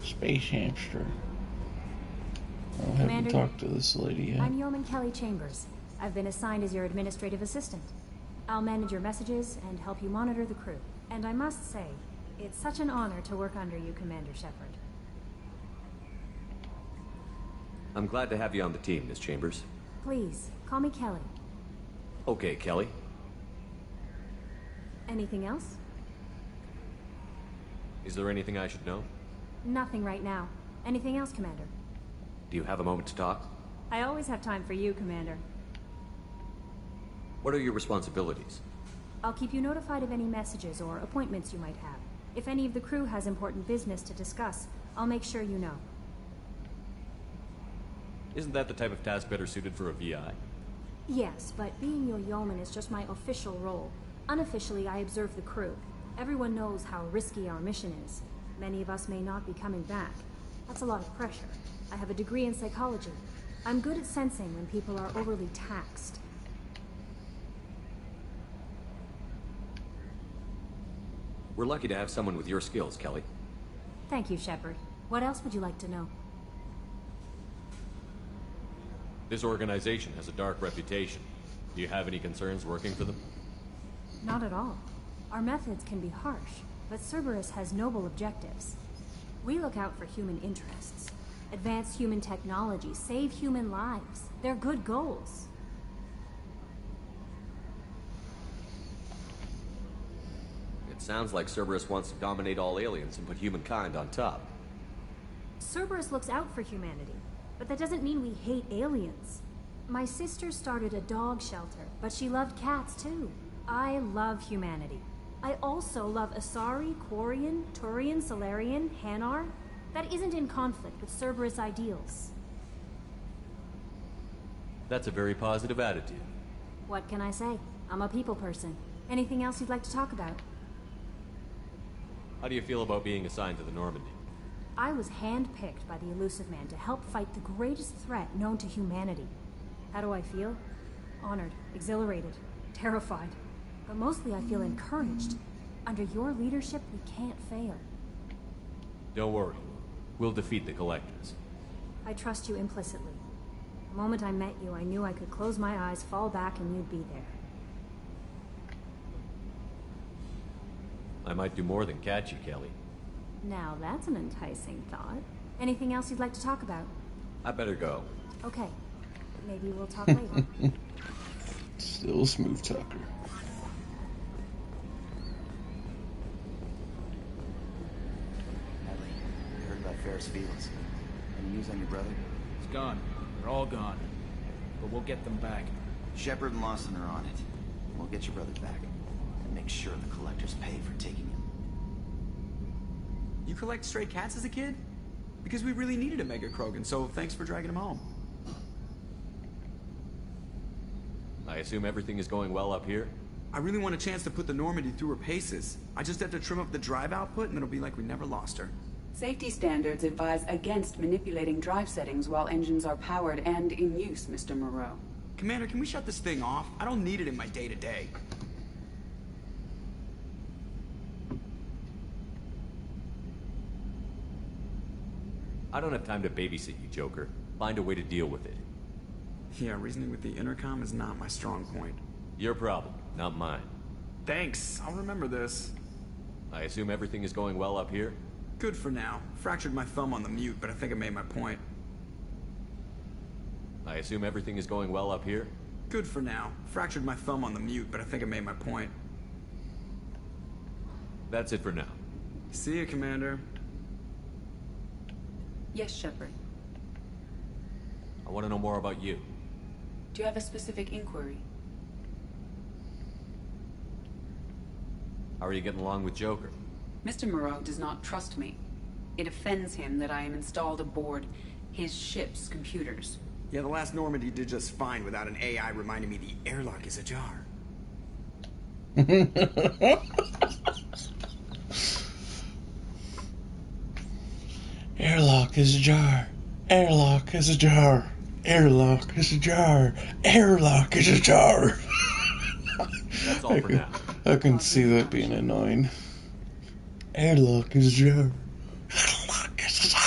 Space hamster. I haven't talked to this lady yet. I'm Yeoman Kelly Chambers. I've been assigned as your administrative assistant. I'll manage your messages and help you monitor the crew. And I must say, it's such an honor to work under you, Commander Shepard. I'm glad to have you on the team, Miss Chambers. Please, call me Kelly. Okay, Kelly. Anything else? Is there anything I should know? Nothing right now. Anything else, Commander? Do you have a moment to talk? I always have time for you, Commander. What are your responsibilities? I'll keep you notified of any messages or appointments you might have. If any of the crew has important business to discuss, I'll make sure you know. Isn't that the type of task better suited for a VI? Yes, but being your yeoman is just my official role. Unofficially, I observe the crew. Everyone knows how risky our mission is. Many of us may not be coming back. That's a lot of pressure. I have a degree in psychology. I'm good at sensing when people are overly taxed. We're lucky to have someone with your skills, Kelly. Thank you, Shepard. What else would you like to know? This organization has a dark reputation. Do you have any concerns working for them? Not at all. Our methods can be harsh, but Cerberus has noble objectives. We look out for human interests. Advance human technology, save human lives. They're good goals. It sounds like Cerberus wants to dominate all aliens and put humankind on top. Cerberus looks out for humanity, but that doesn't mean we hate aliens. My sister started a dog shelter, but she loved cats too. I love humanity. I also love Asari, Quarian, Turian, Salarian, Hanar. That isn't in conflict with Cerberus ideals. That's a very positive attitude. What can I say? I'm a people person. Anything else you'd like to talk about? How do you feel about being assigned to the Normandy? I was handpicked by the Illusive Man to help fight the greatest threat known to humanity. How do I feel? Honored, exhilarated, terrified. But mostly I feel encouraged. Under your leadership, we can't fail. Don't worry. We'll defeat the Collectors. I trust you implicitly. The moment I met you, I knew I could close my eyes, fall back, and you'd be there. I might do more than catch you, Kelly. Now that's an enticing thought. Anything else you'd like to talk about? I better go. Okay. Maybe we'll talk later. Still smooth talker. Hadley, I heard about Ferris Fields. Any news on your brother? He's gone. They're all gone. But we'll get them back. Shepard and Lawson are on it. We'll get your brother back. And make sure the Collectors pay for taking him. You collect stray cats as a kid? Because we really needed a Mega Krogan, so thanks for dragging him home. I assume everything is going well up here? I really want a chance to put the Normandy through her paces. I just have to trim up the drive output and it'll be like we never lost her. Safety standards advise against manipulating drive settings while engines are powered and in use, Mr. Moreau. Commander, can we shut this thing off? I don't need it in my day-to-day. I don't have time to babysit you, Joker. Find a way to deal with it. Yeah, reasoning with the intercom is not my strong point. Your problem, not mine. Thanks, I'll remember this. I assume everything is going well up here? Good for now. Fractured my thumb on the mute, but I think I made my point. I assume everything is going well up here? Good for now. Fractured my thumb on the mute, but I think I made my point. That's it for now. See ya, Commander. Yes, Shepard. I want to know more about you. Do you have a specific inquiry? How are you getting along with Joker? Mr. Moreau does not trust me. It offends him that I am installed aboard his ship's computers. Yeah, the last Normandy did just fine without an AI reminding me the airlock is ajar. Airlock is ajar. Airlock is ajar. Airlock is ajar. Airlock is ajar. That's all for now. I can see that being annoying. Airlock is ajar. Airlock is ajar.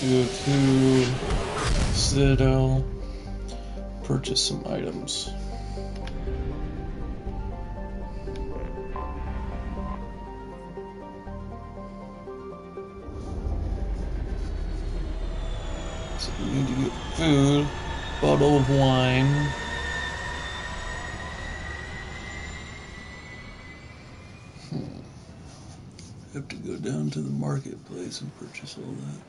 go to Citadel, purchase some items. So we need to get food, bottle of wine. Have to go down to the marketplace and purchase all that.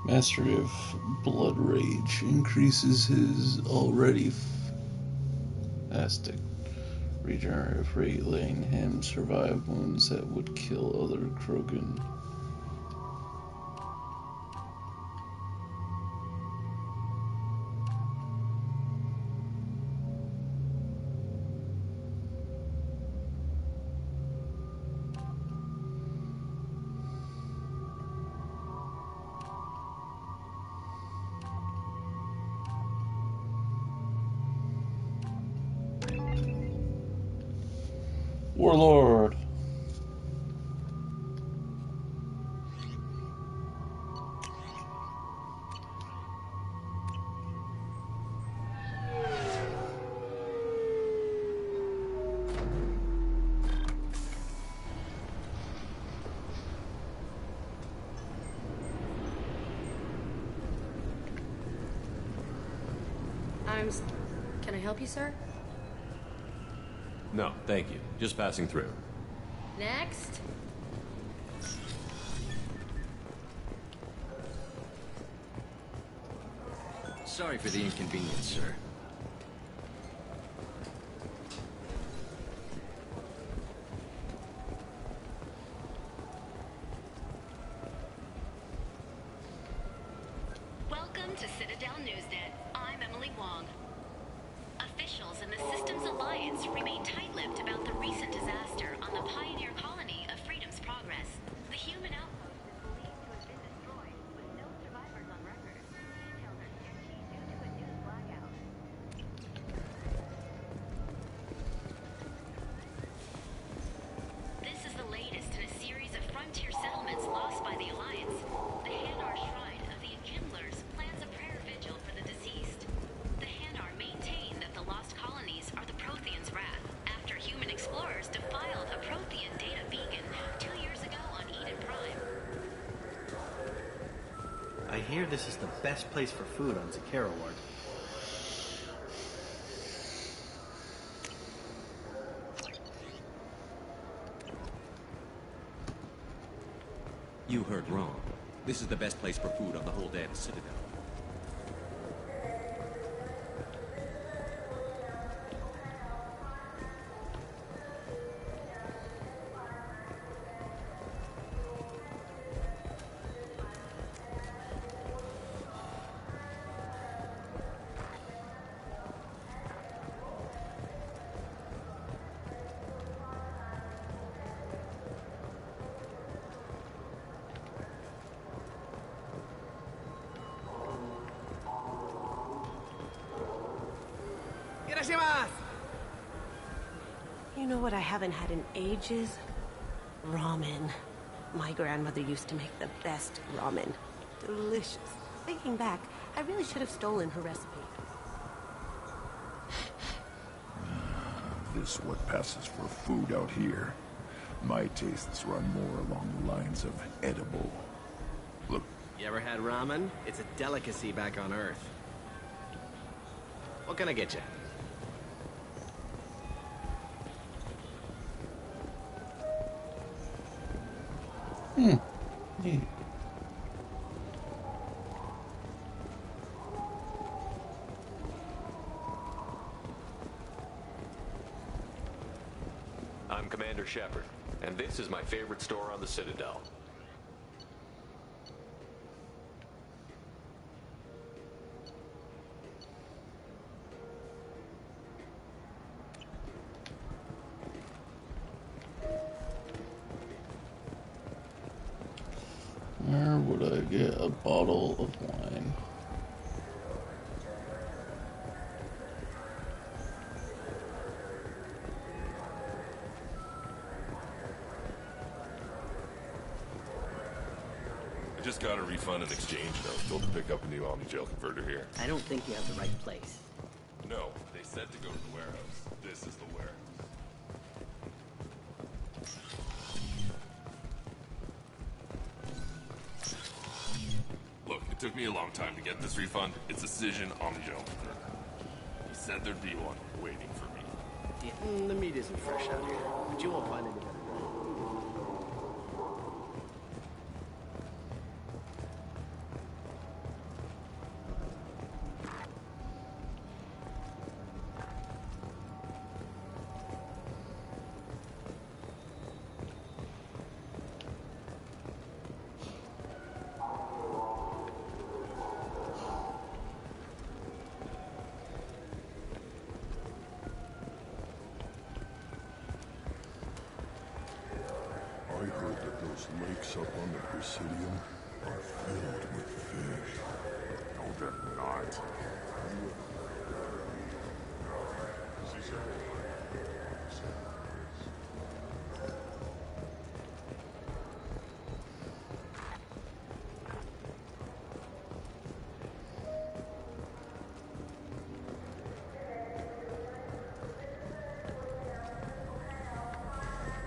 Mastery of Blood Rage increases his already fastic regenerative rate, letting him survive wounds that would kill other Krogan. Warlord. Can I help you, sir? No, thank you. Just passing through. Next. Sorry for the inconvenience, sir. Welcome to Citadel Newsnet. I'm Emily Wong. Officials in the Systems Alliance remain tight-lipped about the recent disaster on the pioneer colony of Freedom's Progress. The human outpost is believed to have been destroyed, with no survivors on record. Details are sketchy due to a news blackout. This is the latest in a series of frontier settlements lost by the Alliance. The Hanar Shrine of the Enkindlers plans a prayer vigil for the deceased. The Hanar maintain that the lost colonies are the Protheans' wrath, after human explorers defiled a Prothean data beacon 2 years ago on Eden Prime. I hear this is the best place for food on Zakera Ward. You heard wrong. This is the best place for food on the whole damn Citadel. You know what I haven't had in ages? Ramen. My grandmother used to make the best ramen. Delicious. Thinking back, I really should have stolen her recipe. knows what passes for food out here. My tastes run more along the lines of edible. Look. You ever had ramen? It's a delicacy back on Earth. What can I get you? Neat. I'm Commander Shepard, and this is my favorite store on the Citadel. Where would I get a bottle of wine? I just got a refund and exchange, and I was told to pick up a new Omni-Gel converter here. I don't think you have the right place. No, they said to go to the warehouse. This is the warehouse. Look, it took me a long time to get this refund. It's a Cision Omni-Gel converter. He said there'd be one waiting for me. Yeah, the meat isn't fresh out here, but you won't find any better. I heard that those lakes up on the Presidium are filled with fish. No, they're not.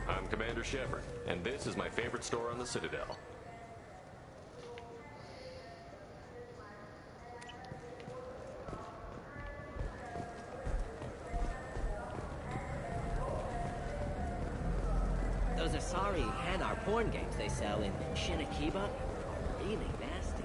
I'm Commander Shepard, and this is my favorite store on the Citadel. Those Asari Hanar porn games they sell in Shinakiba are really nasty.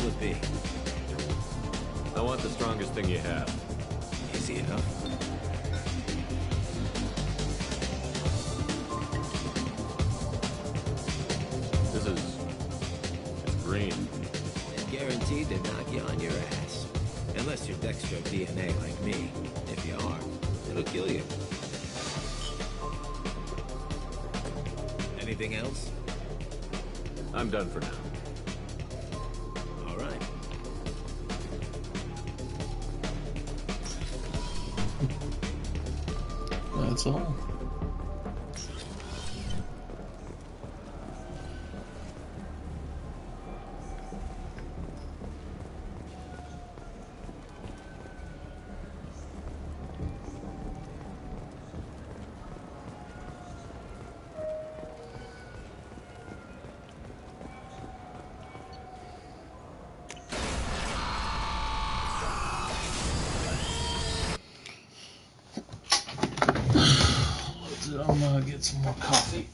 Would be. I want the strongest thing you have. Easy enough. It's green. It's guaranteed to knock you on your ass. Unless you're Dextro DNA like me. If you are, it'll kill you. Anything else? I'm done for now. All right. That's all. I'm gonna get some more coffee.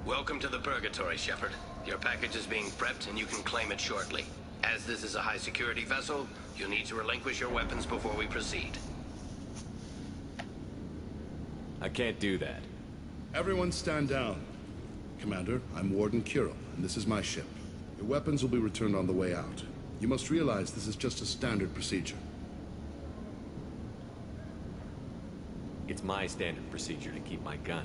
Welcome to the Purgatory, Shepard. Your package is being prepped and you can claim it shortly. As this is a high-security vessel, you'll need to relinquish your weapons before we proceed. I can't do that. Everyone stand down. Commander, I'm Warden Kirill, and this is my ship. Your weapons will be returned on the way out. You must realize this is just a standard procedure. It's my standard procedure to keep my gun.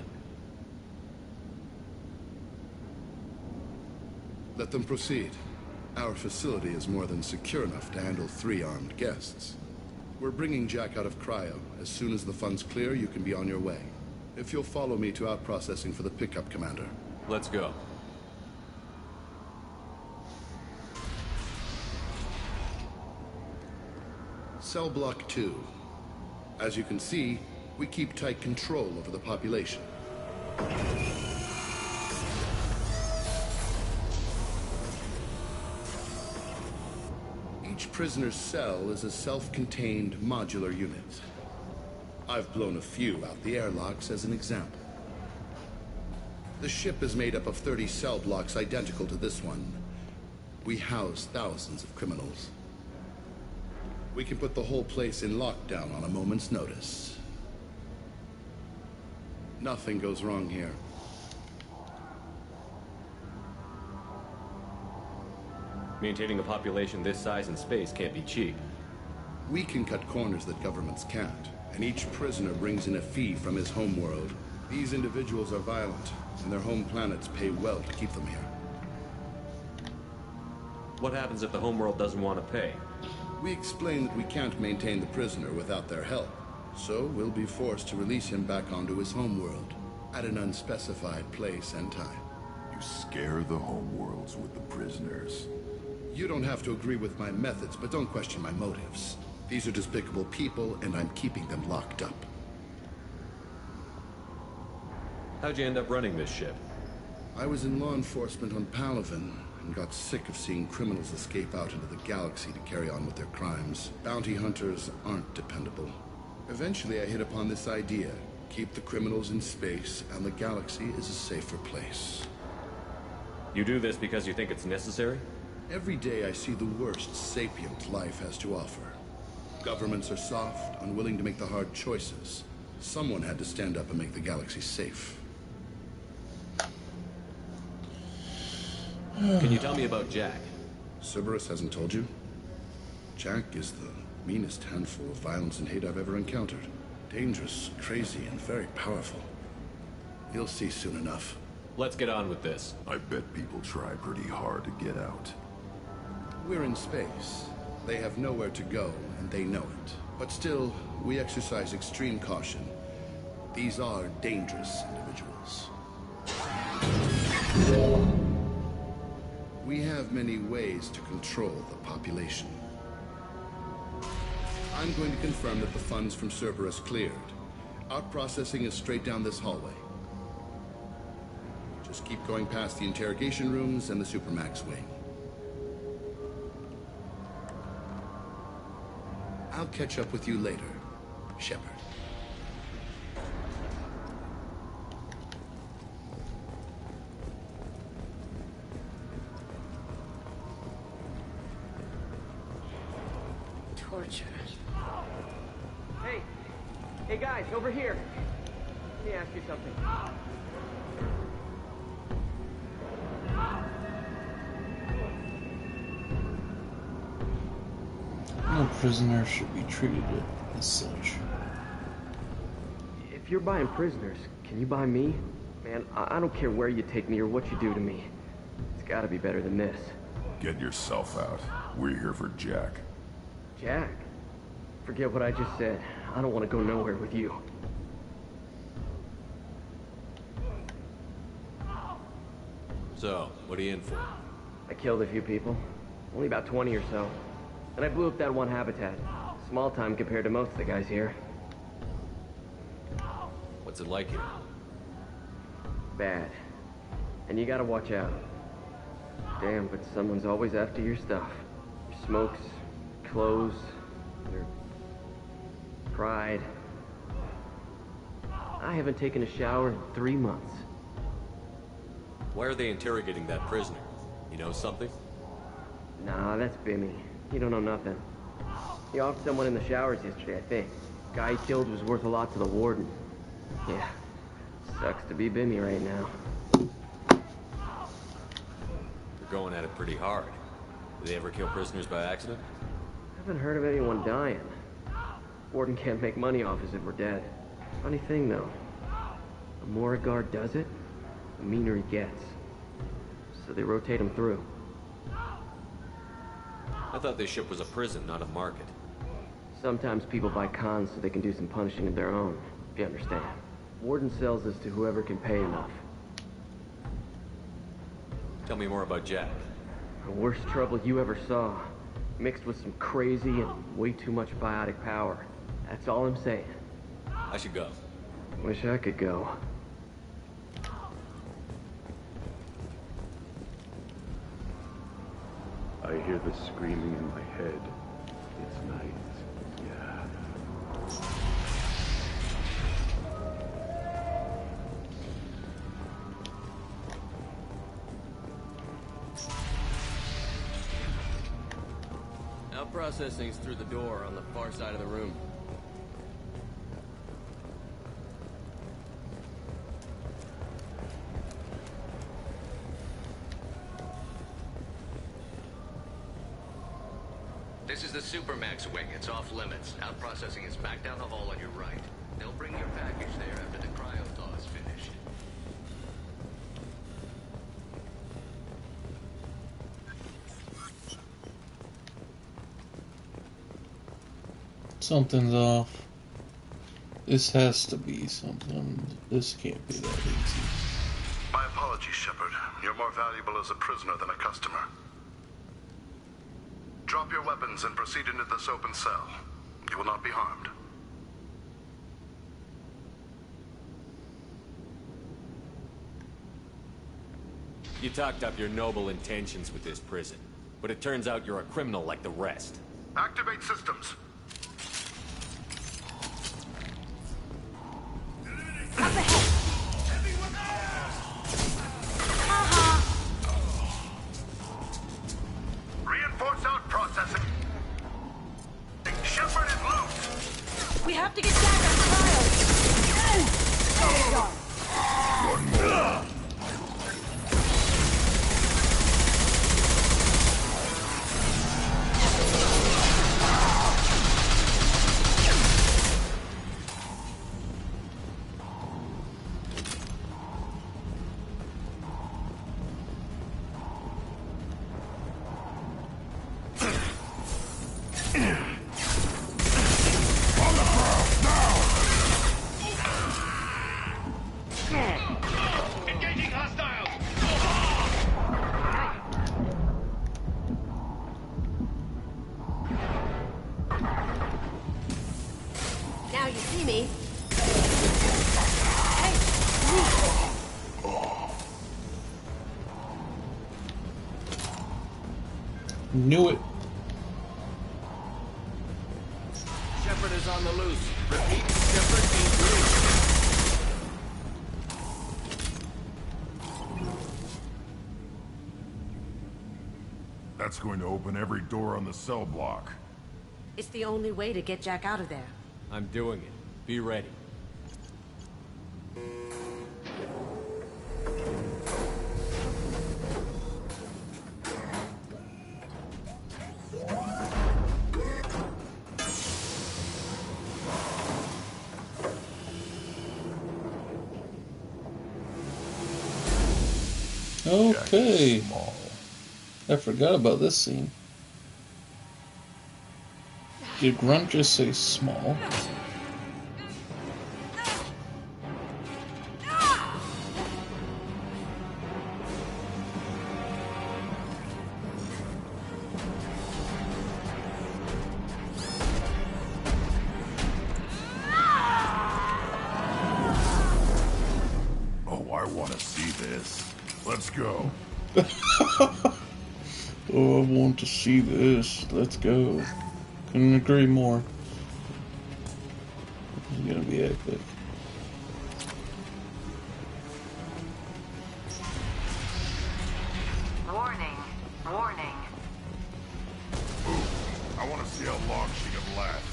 Let them proceed. Our facility is more than secure enough to handle 3 armed guests. We're bringing Jack out of cryo. As soon as the funds clear, you can be on your way. If you'll follow me to out-processing for the pickup, Commander. Let's go. Cell Block 2. As you can see, we keep tight control over the population. Each prisoner's cell is a self-contained modular unit. I've blown a few out the airlocks as an example. The ship is made up of 30 cell blocks identical to this one. We house thousands of criminals. We can put the whole place in lockdown on a moment's notice. Nothing goes wrong here. Maintaining a population this size in space can't be cheap. We can cut corners that governments can't, and each prisoner brings in a fee from his homeworld. These individuals are violent, and their home planets pay well to keep them here. What happens if the homeworld doesn't want to pay? We explain that we can't maintain the prisoner without their help, so we'll be forced to release him back onto his homeworld at an unspecified place and time. You scare the homeworlds with the prisoners. You don't have to agree with my methods, but don't question my motives. These are despicable people, and I'm keeping them locked up. How'd you end up running this ship? I was in law enforcement on Palaven, and got sick of seeing criminals escape out into the galaxy to carry on with their crimes. Bounty hunters aren't dependable. Eventually I hit upon this idea. Keep the criminals in space, and the galaxy is a safer place. You do this because you think it's necessary? Every day I see the worst sapient life has to offer. Governments are soft, unwilling to make the hard choices. Someone had to stand up and make the galaxy safe. Can you tell me about Jack? Cerberus hasn't told you? Jack is the meanest handful of violence and hate I've ever encountered. Dangerous, crazy, and very powerful. You'll see soon enough. Let's get on with this. I bet people try pretty hard to get out. We're in space. They have nowhere to go, and they know it. But still, we exercise extreme caution. These are dangerous individuals. We have many ways to control the population. I'm going to confirm that the funds from Cerberus cleared. Out-processing is straight down this hallway. Just keep going past the interrogation rooms and the Supermax wing. I'll catch up with you later, Shepard. Torture. Hey guys, over here. Let me ask you something. No prisoner should be treated as such. If you're buying prisoners, can you buy me? Man, I don't care where you take me or what you do to me. It's gotta be better than this. Get yourself out. We're here for Jack. Jack? Forget what I just said. I don't want to go nowhere with you. So, what are you in for? I killed a few people. Only about 20 or so. And I blew up that one habitat. Small time compared to most of the guys here. What's it like here? Bad. And you gotta watch out. Damn, but someone's always after your stuff. Your smokes, clothes, your pride. I haven't taken a shower in 3 months. Why are they interrogating that prisoner? You know something? Nah, that's Bimmy. He don't know nothing. He offed someone in the showers yesterday, I think. Guy he killed was worth a lot to the warden. Yeah, sucks to be Bimmy right now. They're going at it pretty hard. Do they ever kill prisoners by accident? I haven't heard of anyone dying. Warden can't make money off us if we're dead. Funny thing, though. The more a guard does it, the meaner he gets. So they rotate him through. I thought this ship was a prison, not a market. Sometimes people buy cons so they can do some punishing of their own, if you understand. Warden sells us to whoever can pay enough. Tell me more about Jack. The worst trouble you ever saw. Mixed with some crazy and way too much biotic power. That's all I'm saying. I should go. Wish I could go. I hear the screaming in my head. It's night. Yeah. Now processing's through the door on the far side of the room. This is the Supermax wing. It's off limits. Out processing is back down the hall on your right. They'll bring your package there after the cryo-thaw is finished. Something's off. This has to be something. This can't be that easy. My apologies, Shepard. You're more valuable as a prisoner than a customer. Drop your weapons and proceed into this open cell. You will not be harmed. You talked up your noble intentions with this prison, but it turns out you're a criminal like the rest. Activate systems. Reinforce out processing. Shepard is loose. We have to get Jack on trial. There we go. One more. Knew it. Shepard is on the loose. Repeat, Shepard is loose. That's going to open every door on the cell block. It's the only way to get Jack out of there. I'm doing it. Be ready. Okay. I forgot about this scene. Did Grunt just say small? Oh, I want to see this. Let's go. Oh, I want to see this. Let's go. Couldn't agree more. It's gonna be epic. Warning. Warning. Ooh, I want to see how long she can last.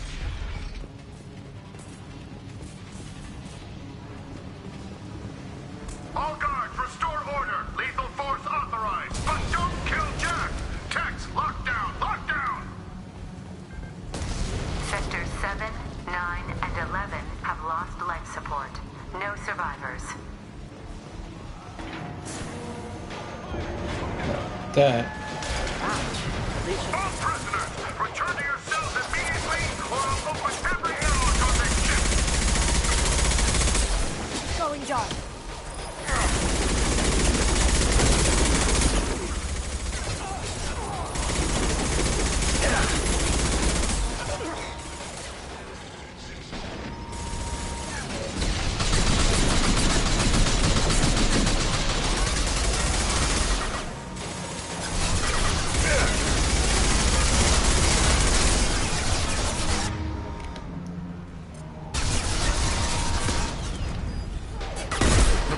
All guards, restore order. Lethal force authorized. But don't kill Jack. Tex, lockdown, lockdown. Sectors 7, 9, and 11 have lost life support. No survivors. That. All prisoners, return to your cells immediately or I'll open every airlock on this ship. Going jar.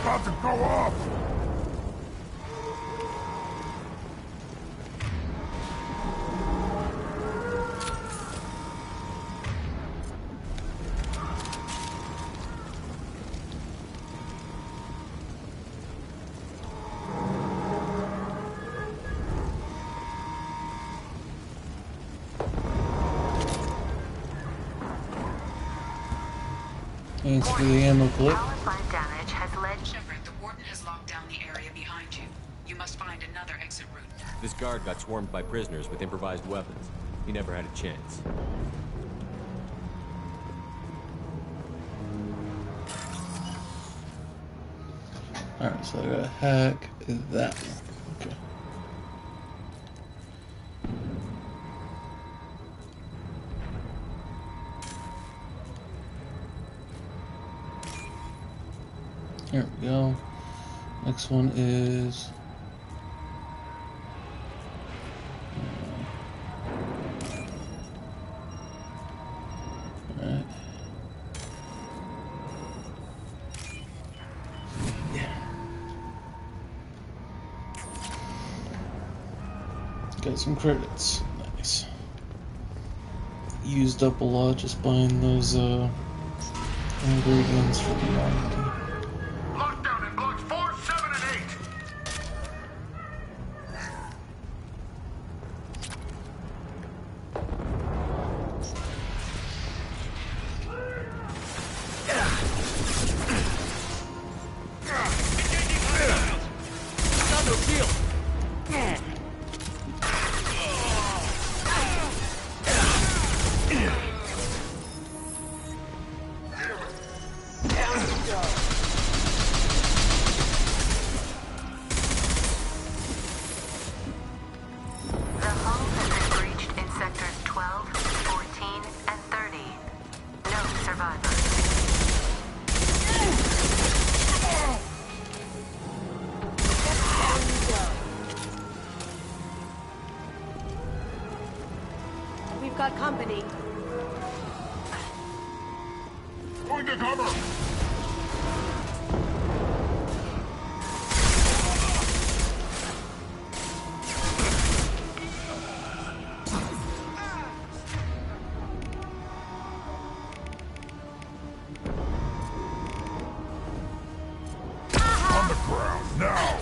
About to go off. Thanks for the ammo clip. Power plant damage has led Shepard. The warden has locked down the area behind you. You must find another exit route. This guard got swarmed by prisoners with improvised weapons. He never had a chance. Alright, so I gotta hack that one. Okay. There we go. Next one is... Alright. Got some credits. Nice. Used up a lot just buying those ingredients for the R&D. Lockdown in blocks 4, 7, and 8. Got no shield. company. Going to cover! On the ground, now!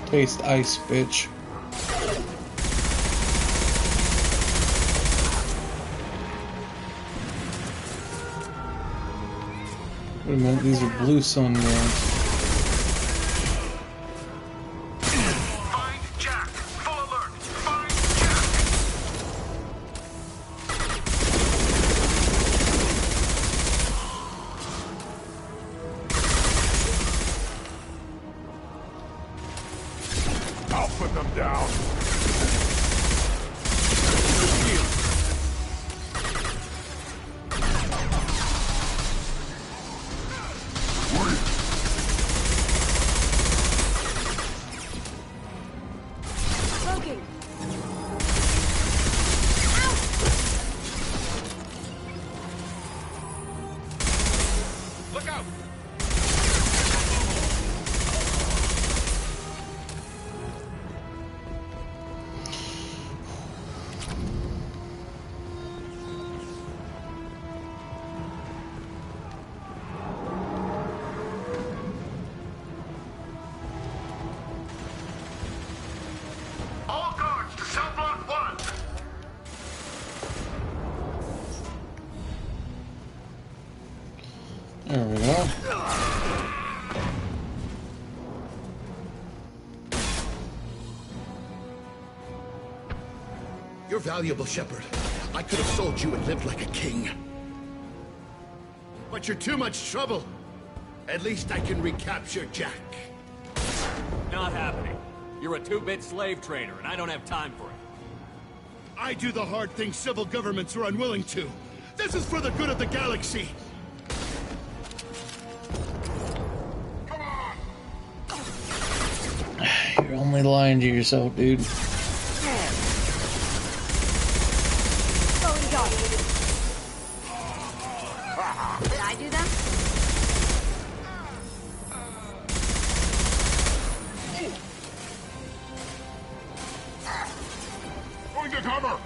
Taste ice, bitch. Wait a minute, these are blue sun rods. Find Jack! Full alert! Find Jack! I'll put them down! Smoking. Look out! All guards to cell block 1! There we go. You're valuable, Shepard. I could have sold you and lived like a king. But you're too much trouble. At least I can recapture Jack. Not happening. You're a two-bit slave trader, and I don't have time for it. I do the hard things civil governments are unwilling to. This is for the good of the galaxy. You're only lying to yourself, dude. Going dark. Did I do that? Going to cover!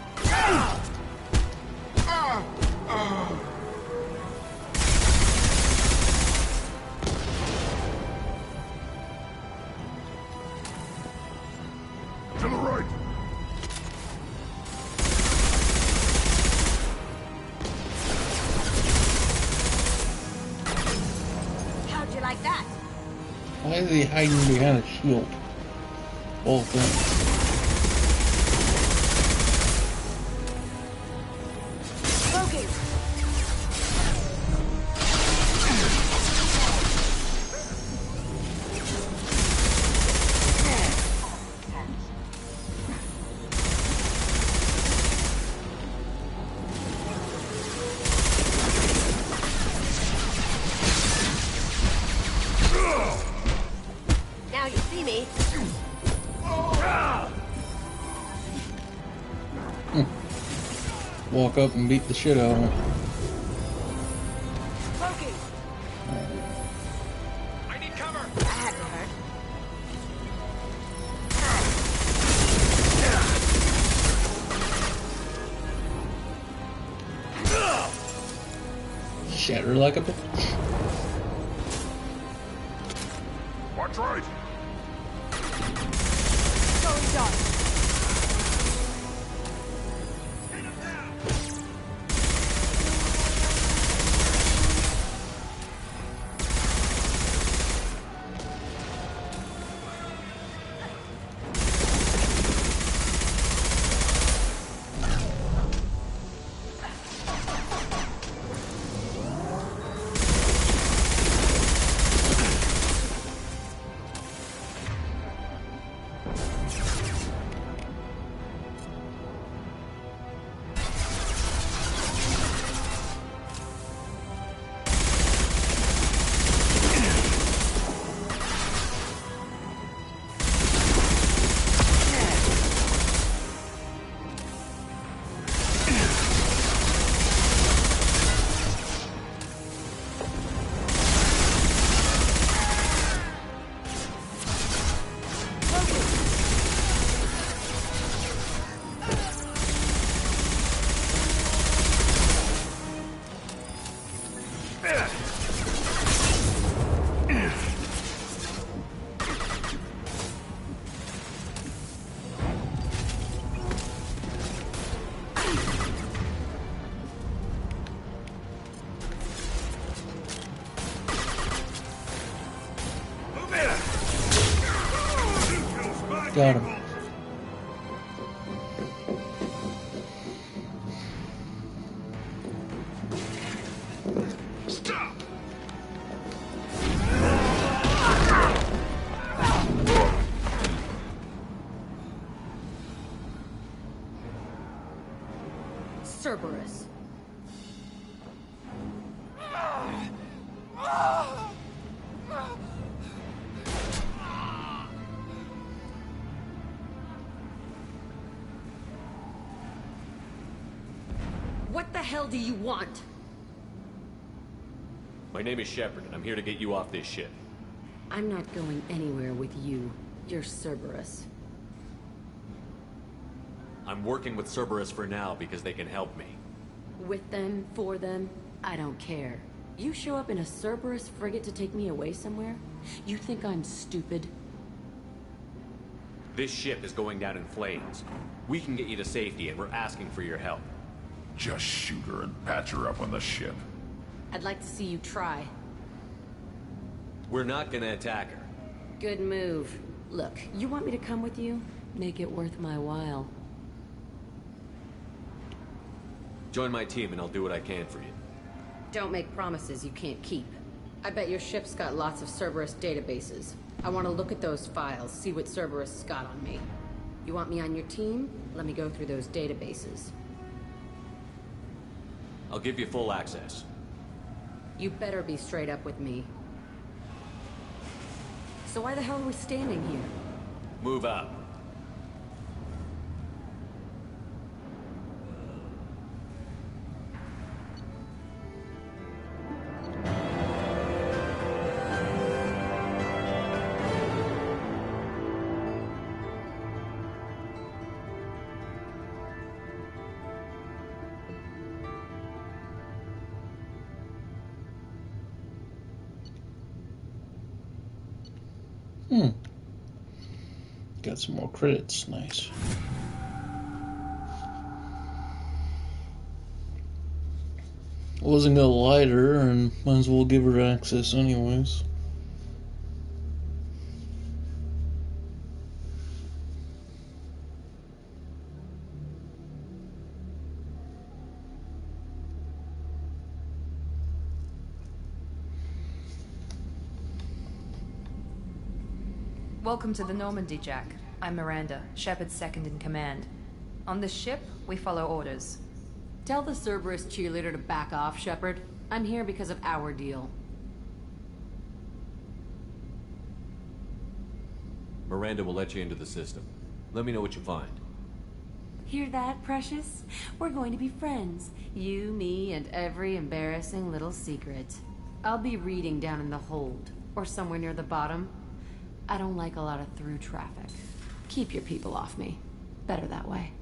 To the right! How'd you like that? Why is he hiding behind a shield? Whole thing. Smoking. Now you see me. Walk up and beat the shit out of him. Smoking. I need cover! That had to hurt. Shatter like a bitch. Watch right. Going dark. Got him. Stop! Cerberus. What the hell do you want? My name is Shepard, and I'm here to get you off this ship. I'm not going anywhere with you. You're Cerberus. I'm working with Cerberus for now because they can help me. With them, for them, I don't care. You show up in a Cerberus frigate to take me away somewhere? You think I'm stupid? This ship is going down in flames. We can get you to safety, and we're asking for your help. Just shoot her and patch her up on the ship. I'd like to see you try. We're not gonna attack her. Good move. Look, you want me to come with you? Make it worth my while. Join my team and I'll do what I can for you. Don't make promises you can't keep. I bet your ship's got lots of Cerberus databases. I want to look at those files, see what Cerberus has got on me. You want me on your team? Let me go through those databases. I'll give you full access. You better be straight up with me. So why the hell are we standing here? Move up. Got some more credits, nice. I wasn't gonna lie to her, and might as well give her access anyways. Welcome to the Normandy, Jack. I'm Miranda, Shepard's second in command. On this ship, we follow orders. Tell the Cerberus cheerleader to back off, Shepard. I'm here because of our deal. Miranda will let you into the system. Let me know what you find. Hear that, Precious? We're going to be friends. You, me, and every embarrassing little secret. I'll be reading down in the hold, or somewhere near the bottom. I don't like a lot of through traffic. Keep your people off me. Better that way.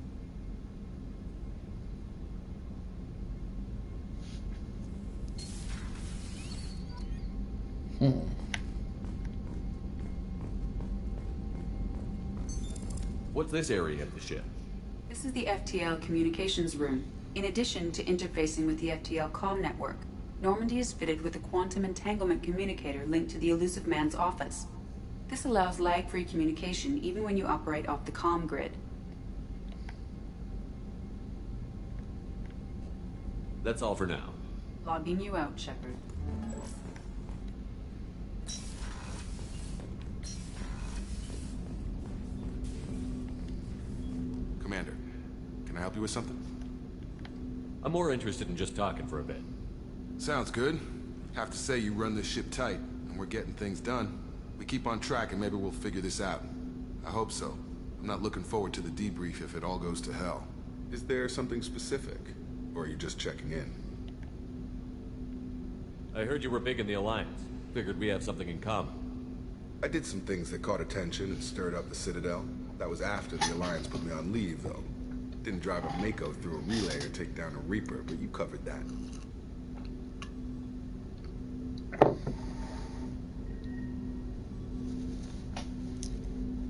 What's this area of the ship? This is the FTL communications room. In addition to interfacing with the FTL comm network, Normandy is fitted with a quantum entanglement communicator linked to the Elusive Man's office. This allows lag-free communication even when you operate off the comm grid. That's all for now. Logging you out, Shepard. Commander, can I help you with something? I'm more interested in just talking for a bit. Sounds good. Have to say you run this ship tight, and we're getting things done. We keep on track and maybe we'll figure this out. I hope so. I'm not looking forward to the debrief if it all goes to hell. Is there something specific? Or are you just checking in? I heard you were big in the Alliance. Figured we have something in common. I did some things that caught attention and stirred up the Citadel. That was after the Alliance put me on leave, though. Didn't drive a Mako through a relay or take down a Reaper, but you covered that.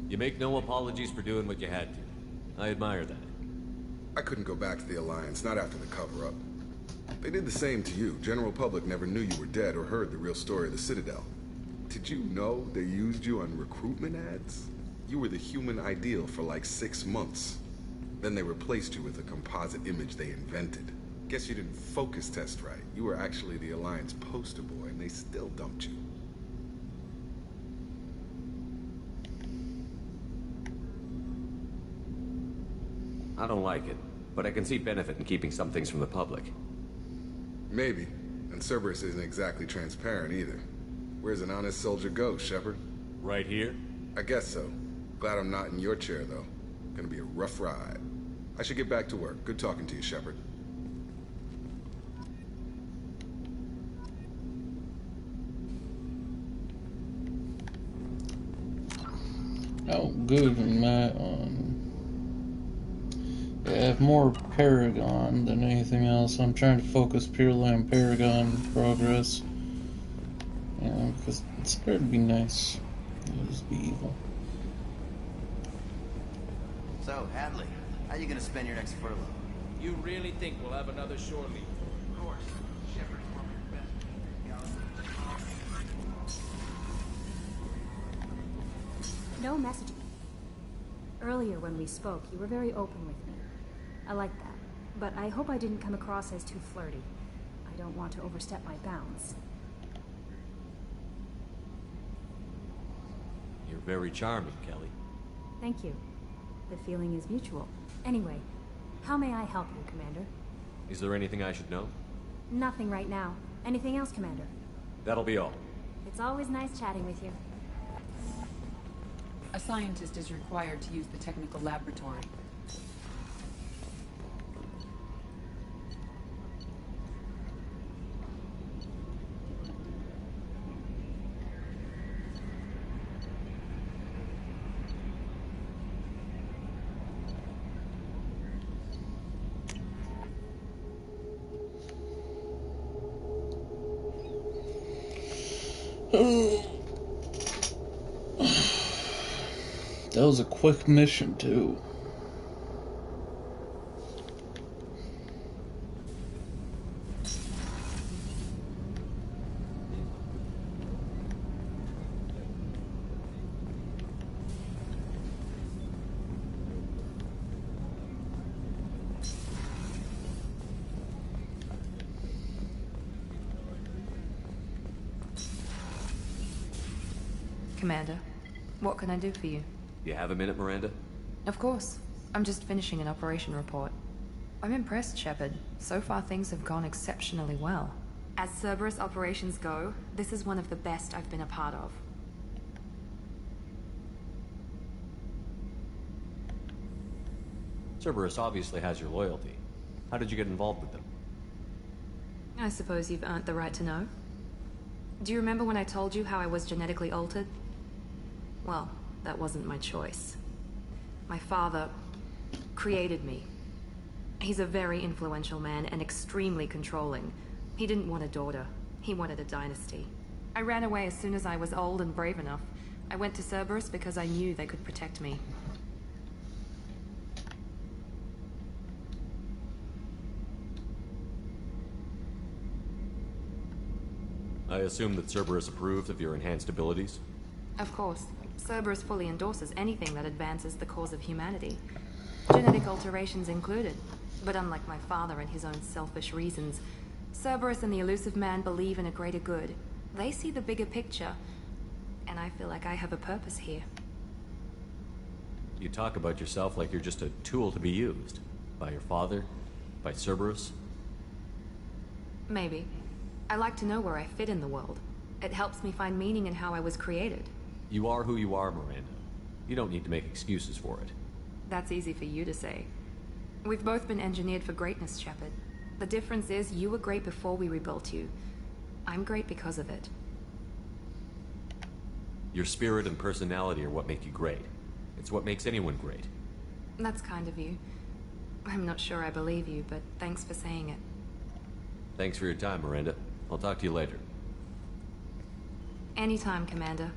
You make no apologies for doing what you had to. I admire that. I couldn't go back to the Alliance, not after the cover-up. They did the same to you. General public never knew you were dead or heard the real story of the Citadel. Did you know they used you on recruitment ads? You were the human ideal for like 6 months. Then they replaced you with a composite image they invented. Guess you didn't focus test right. You were actually the Alliance poster boy, and they still dumped you. I don't like it, but I can see benefit in keeping some things from the public. Maybe. And Cerberus isn't exactly transparent either. Where's an honest soldier go, Shepard? Right here? I guess so. Glad I'm not in your chair, though. Gonna be a rough ride. I should get back to work. Good talking to you, Shepard. Oh, good, Matt. Yeah, I have more Paragon than anything else. I'm trying to focus purely on Paragon progress. You know, because it's better to be nice than just be evil. So, Hadley, how you gonna spend your next furlough? You really think we'll have another shore leave? Of course. Shepard's one of your best. No messaging. Earlier when we spoke, you were very open with me. I like that, but I hope I didn't come across as too flirty. I don't want to overstep my bounds. You're very charming, Kelly. Thank you. The feeling is mutual. Anyway, how may I help you, Commander? Is there anything I should know? Nothing right now. Anything else, Commander? That'll be all. It's always nice chatting with you. A scientist is required to use the technical laboratory. That was a quick mission, too. Commander, what can I do for you? You have a minute, Miranda? Of course. I'm just finishing an operation report. I'm impressed, Shepard. So far things have gone exceptionally well. As Cerberus operations go, this is one of the best I've been a part of. Cerberus obviously has your loyalty. How did you get involved with them? I suppose you've earned the right to know. Do you remember when I told you how I was genetically altered? Well, that wasn't my choice. My father created me. He's a very influential man and extremely controlling. He didn't want a daughter. He wanted a dynasty. I ran away as soon as I was old and brave enough. I went to Cerberus because I knew they could protect me. I assume that Cerberus approved of your enhanced abilities? Of course. Cerberus fully endorses anything that advances the cause of humanity. Genetic alterations included. But unlike my father and his own selfish reasons, Cerberus and the Elusive Man believe in a greater good. They see the bigger picture, and I feel like I have a purpose here. You talk about yourself like you're just a tool to be used. By your father? By Cerberus? Maybe. I like to know where I fit in the world. It helps me find meaning in how I was created. You are who you are, Miranda. You don't need to make excuses for it. That's easy for you to say. We've both been engineered for greatness, Shepard. The difference is you were great before we rebuilt you. I'm great because of it. Your spirit and personality are what make you great. It's what makes anyone great. That's kind of you. I'm not sure I believe you, but thanks for saying it. Thanks for your time, Miranda. I'll talk to you later. Anytime, Commander.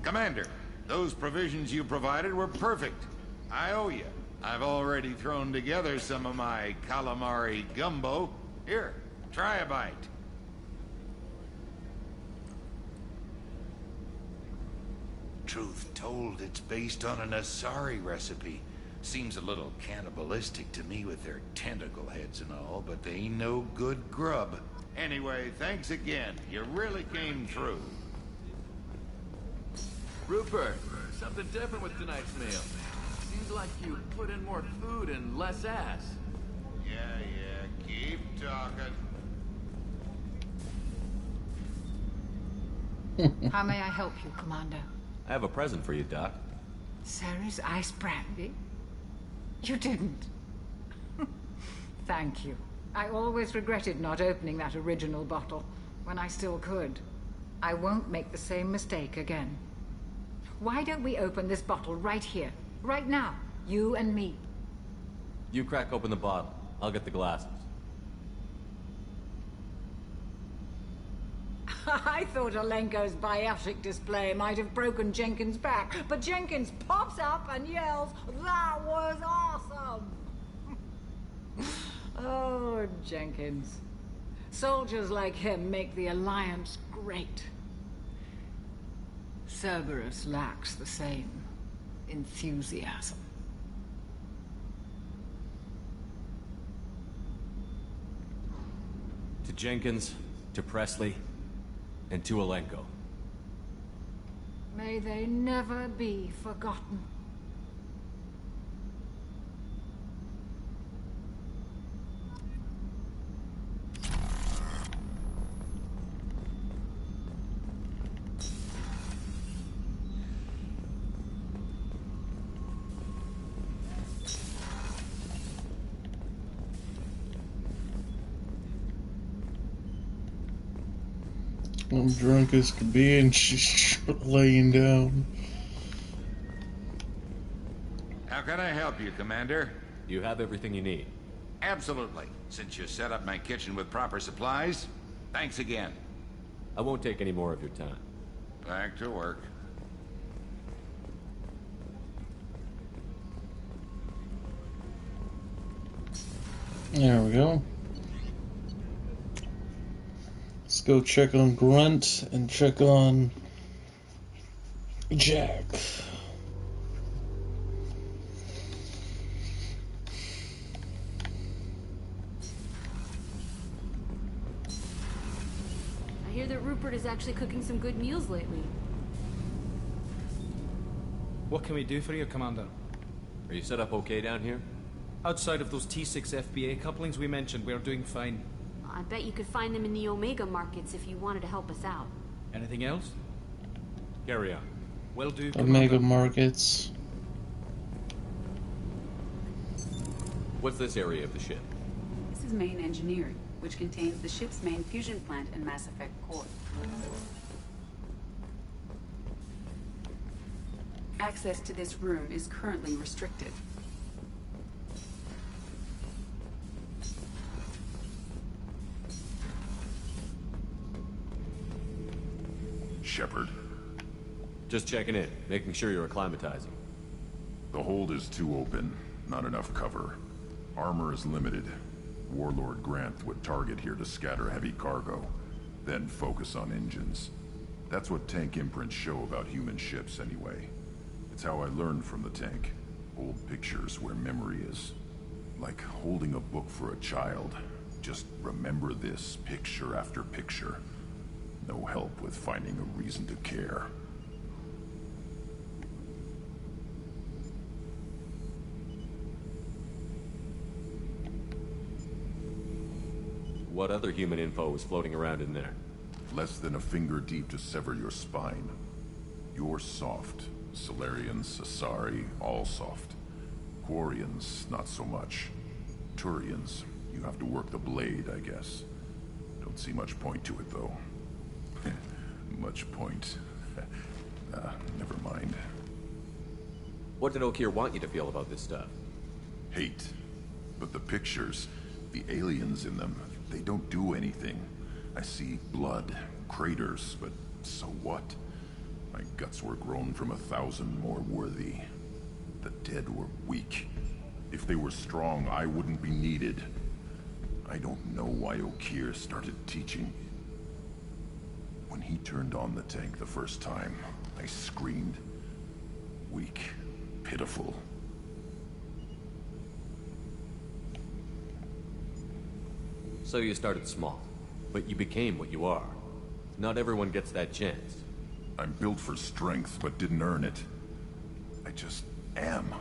Commander, those provisions you provided were perfect. I owe you. I've already thrown together some of my calamari gumbo. Here, try a bite. Truth told, it's based on an Asari recipe. Seems a little cannibalistic to me with their tentacle heads and all, but they ain't no good grub. Anyway, thanks again. You really came through. Rupert, something different with tonight's meal. Seems like you put in more food and less ass. Yeah, keep talking. How may I help you, Commander? I have a present for you, Doc. Ceres ice brandy? You didn't. Thank you. I always regretted not opening that original bottle when I still could. I won't make the same mistake again. Why don't we open this bottle right here, right now, you and me? You crack open the bottle. I'll get the glasses. I thought Alenko's biotic display might have broken Jenkins' back, but Jenkins pops up and yells, "That was awesome!" Oh, Jenkins. Soldiers like him make the Alliance great. Cerberus lacks the same enthusiasm. To Jenkins, to Presley, and to Alenko. May they never be forgotten. I'm drunk as could be and she's laying down. How can I help you, Commander? You have everything you need. Absolutely. Since you set up my kitchen with proper supplies, thanks again. I won't take any more of your time. Back to work. There we go. Let's go check on Grunt and check on Jack. I hear that Rupert is actually cooking some good meals lately. What can we do for you, Commander? Are you set up okay down here? Outside of those T6 FBA couplings we mentioned, we're doing fine. I bet you could find them in the Omega markets if you wanted to help us out. Anything else? Carry on. Will do, Omega markets. What's this area of the ship? This is main engineering, which contains the ship's main fusion plant and Mass Effect core. Access to this room is currently restricted. Shepard? Just checking in, making sure you're acclimatizing. The hold is too open. Not enough cover. Armor is limited. Warlord Grant would target here to scatter heavy cargo, then focus on engines. That's what tank imprints show about human ships anyway. It's how I learned from the tank. Old pictures where memory is. Like holding a book for a child. Just remember this picture after picture. No help with finding a reason to care. What other human info was floating around in there? Less than a finger deep to sever your spine. You're soft. Salarians, Asari, all soft. Quarians, not so much. Turians, you have to work the blade, I guess. Don't see much point to it, though. Much point. Never mind. What did Okeer want you to feel about this stuff? Hate. But the pictures, the aliens in them, they don't do anything. I see blood, craters, but so what? My guts were grown from 1,000 more worthy. The dead were weak. If they were strong, I wouldn't be needed. I don't know why Okeer started teaching. When he turned on the tank the first time, I screamed. Weak, pitiful. So you started small, but you became what you are. Not everyone gets that chance. I'm built for strength, but didn't earn it. I just am.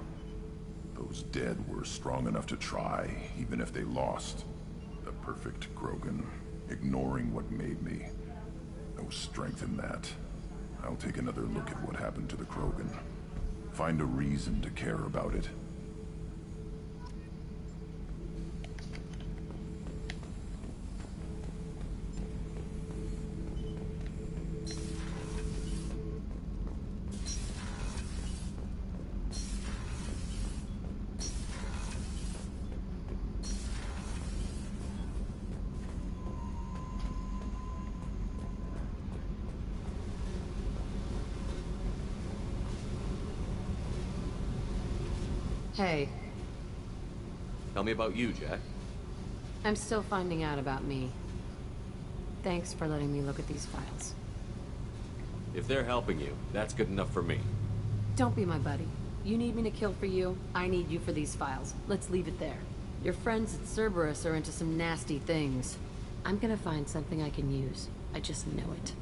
Those dead were strong enough to try, even if they lost. The perfect Krogan, ignoring what made me. No strength in that. I'll take another look at what happened to the Krogan. Find a reason to care about it. Hey. Tell me about you, Jack. I'm still finding out about me. Thanks for letting me look at these files. If they're helping you, that's good enough for me. Don't be my buddy. You need me to kill for you, I need you for these files. Let's leave it there. Your friends at Cerberus are into some nasty things. I'm gonna find something I can use. I just know it.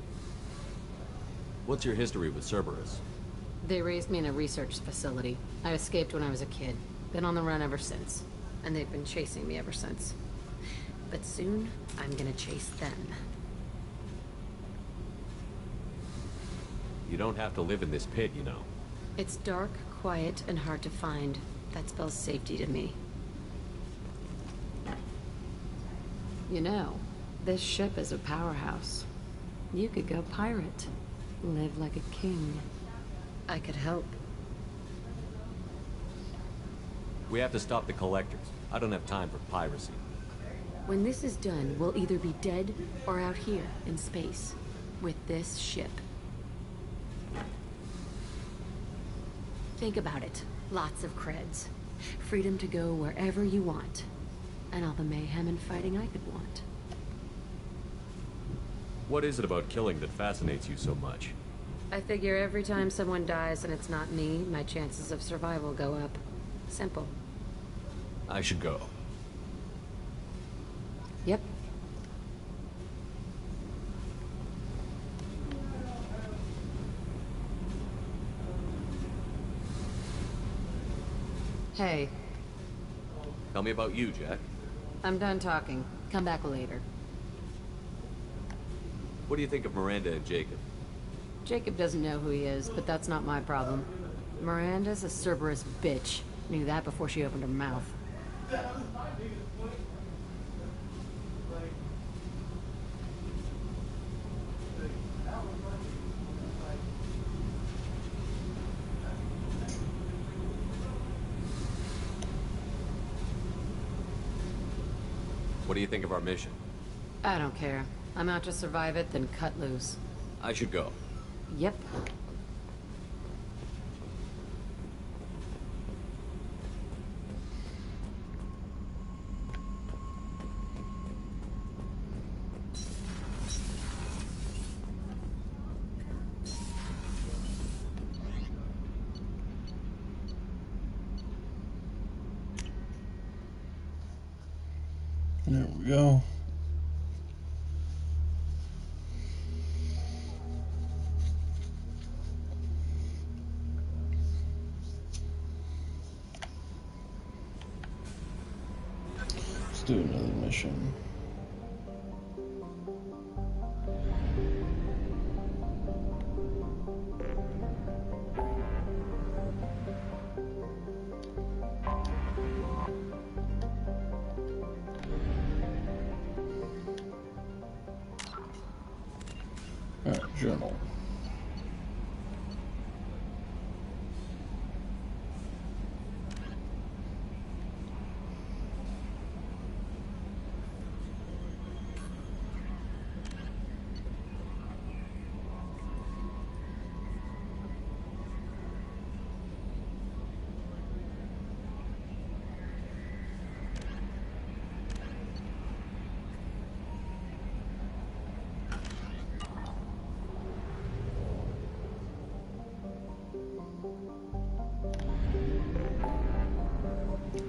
What's your history with Cerberus? They raised me in a research facility. I escaped when I was a kid. Been on the run ever since. And they've been chasing me ever since. But soon, I'm gonna chase them. You don't have to live in this pit, you know. It's dark, quiet, and hard to find. That spells safety to me. You know, this ship is a powerhouse. You could go pirate. Live like a king. I could help. We have to stop the Collectors. I don't have time for piracy. When this is done, we'll either be dead or out here in space with this ship. Think about it. Lots of creds. Freedom to go wherever you want. And all the mayhem and fighting I could want. What is it about killing that fascinates you so much? I figure every time someone dies and it's not me, my chances of survival go up. Simple. I should go. Yep. Hey. Tell me about you, Jack. I'm done talking. Come back later. What do you think of Miranda and Jacob? Jacob doesn't know who he is, but that's not my problem. Miranda's a Cerberus bitch. Knew that before she opened her mouth. What do you think of our mission? I don't care. I'm out to survive it, then cut loose. I should go. Yep. There we go. Let's do another mission. Alright, journal.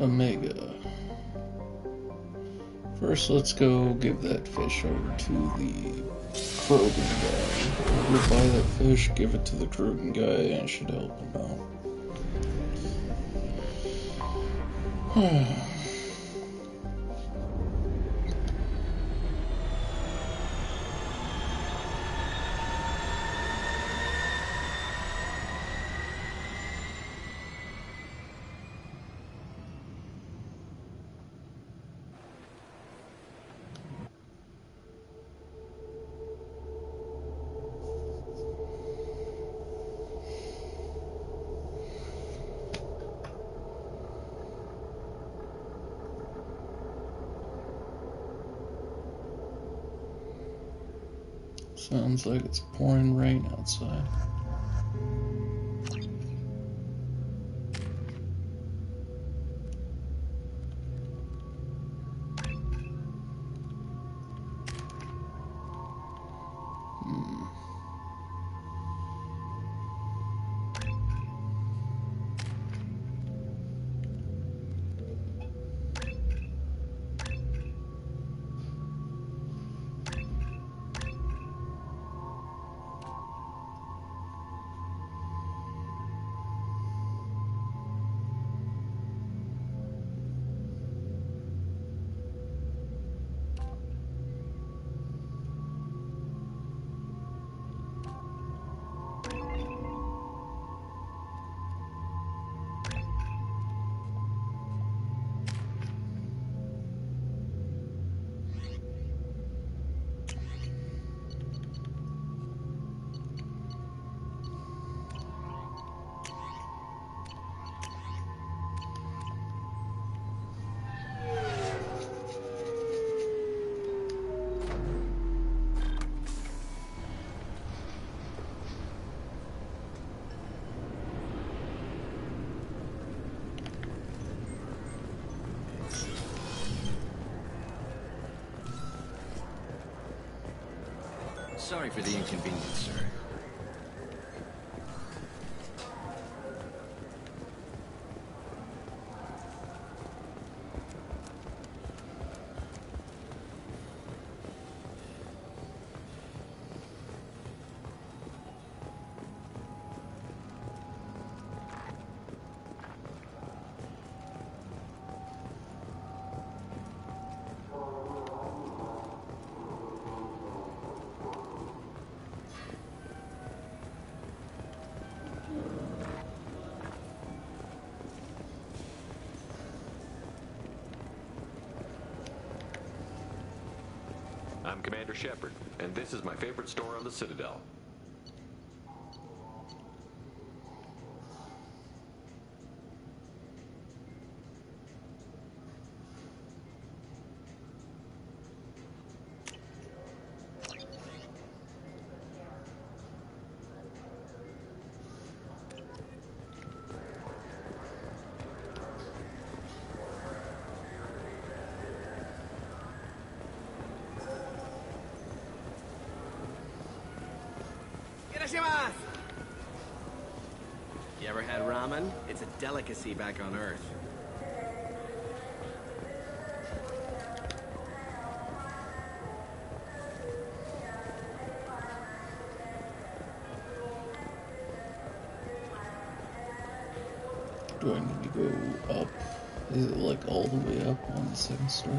Omega. First, let's go give that fish over to the Krogan guy. We'll buy that fish, give it to the Krogan guy, and it should help him out. Sounds like it's pouring rain outside. Sorry for the inconvenience, sir. I'm Commander Shepard, and this is my favorite store on the Citadel. You ever had ramen? It's a delicacy back on Earth. Do I need to go up? Is it like all the way up on the second story?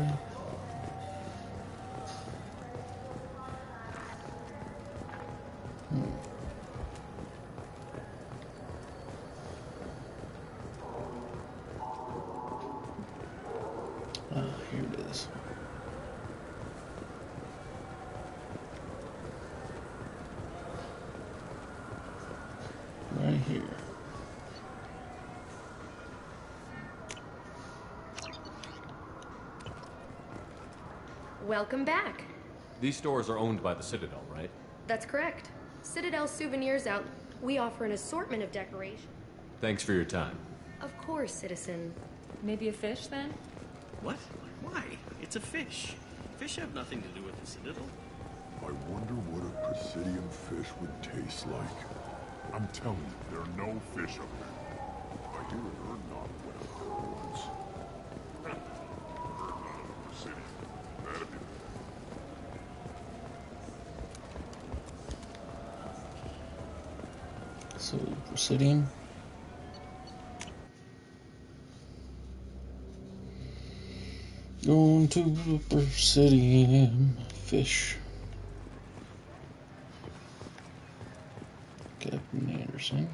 Here it is. Right here. Welcome back. These stores are owned by the Citadel, right? That's correct. Citadel Souvenirs out. We offer an assortment of decoration. Thanks for your time. Of course, citizen. Maybe a fish, then? What? Why? It's a fish. Fish have nothing to do with the Citadel. I wonder what a Presidium fish would taste like. I'm telling you, there are no fish up there. I do it or not what I heard once. Heard not of the Presidium. That'd be So, Presidium. Going to the Presidium. Fish. Captain Anderson.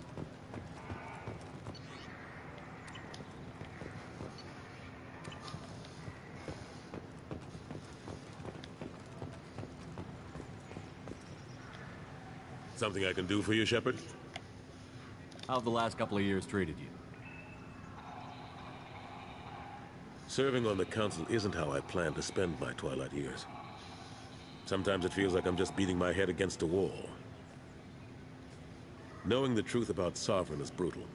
Something I can do for you, Shepard? How have the last couple of years treated you? Serving on the Council isn't how I plan to spend my twilight years. Sometimes it feels like I'm just beating my head against a wall. Knowing the truth about Sovereign is brutal.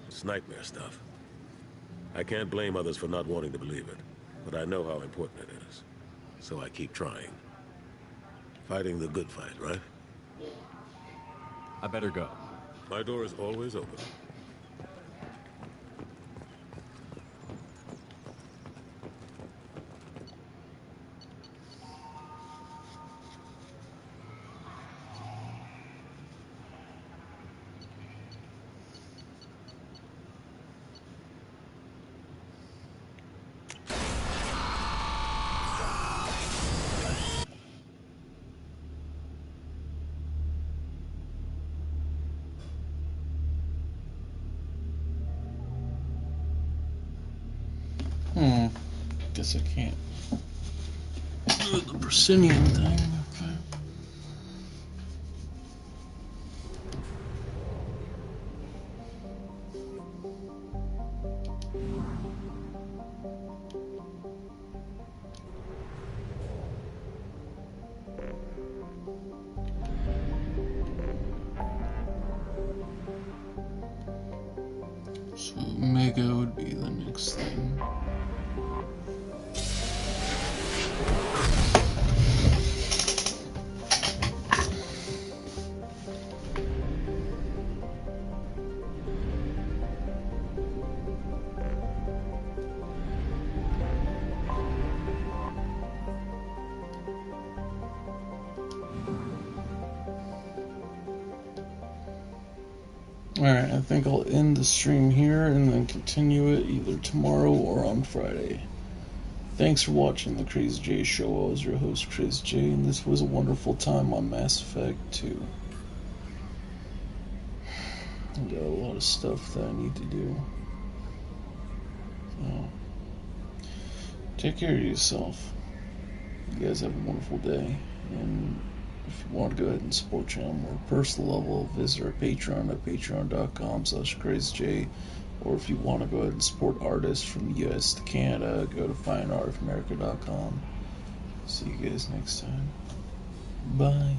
It's nightmare stuff. I can't blame others for not wanting to believe it, but I know how important it is. So I keep trying. Fighting the good fight, right? I better go. My door is always open. Guess I can't do the Presidium thing. Okay. So Omega would be the next thing. Alright, I think I'll end the stream here and then continue it either tomorrow or on Friday. Thanks for watching the Crazy J Show. I was your host, Crazy J, and this was a wonderful time on Mass Effect 2. I got a lot of stuff that I need to do. So, take care of yourself. You guys have a wonderful day, and if you want to go ahead and support channel more personal level, visit our Patreon at patreon.com/crazyj. Or if you want to go ahead and support artists from the US to Canada, go to fineartofamerica.com. See you guys next time. Bye.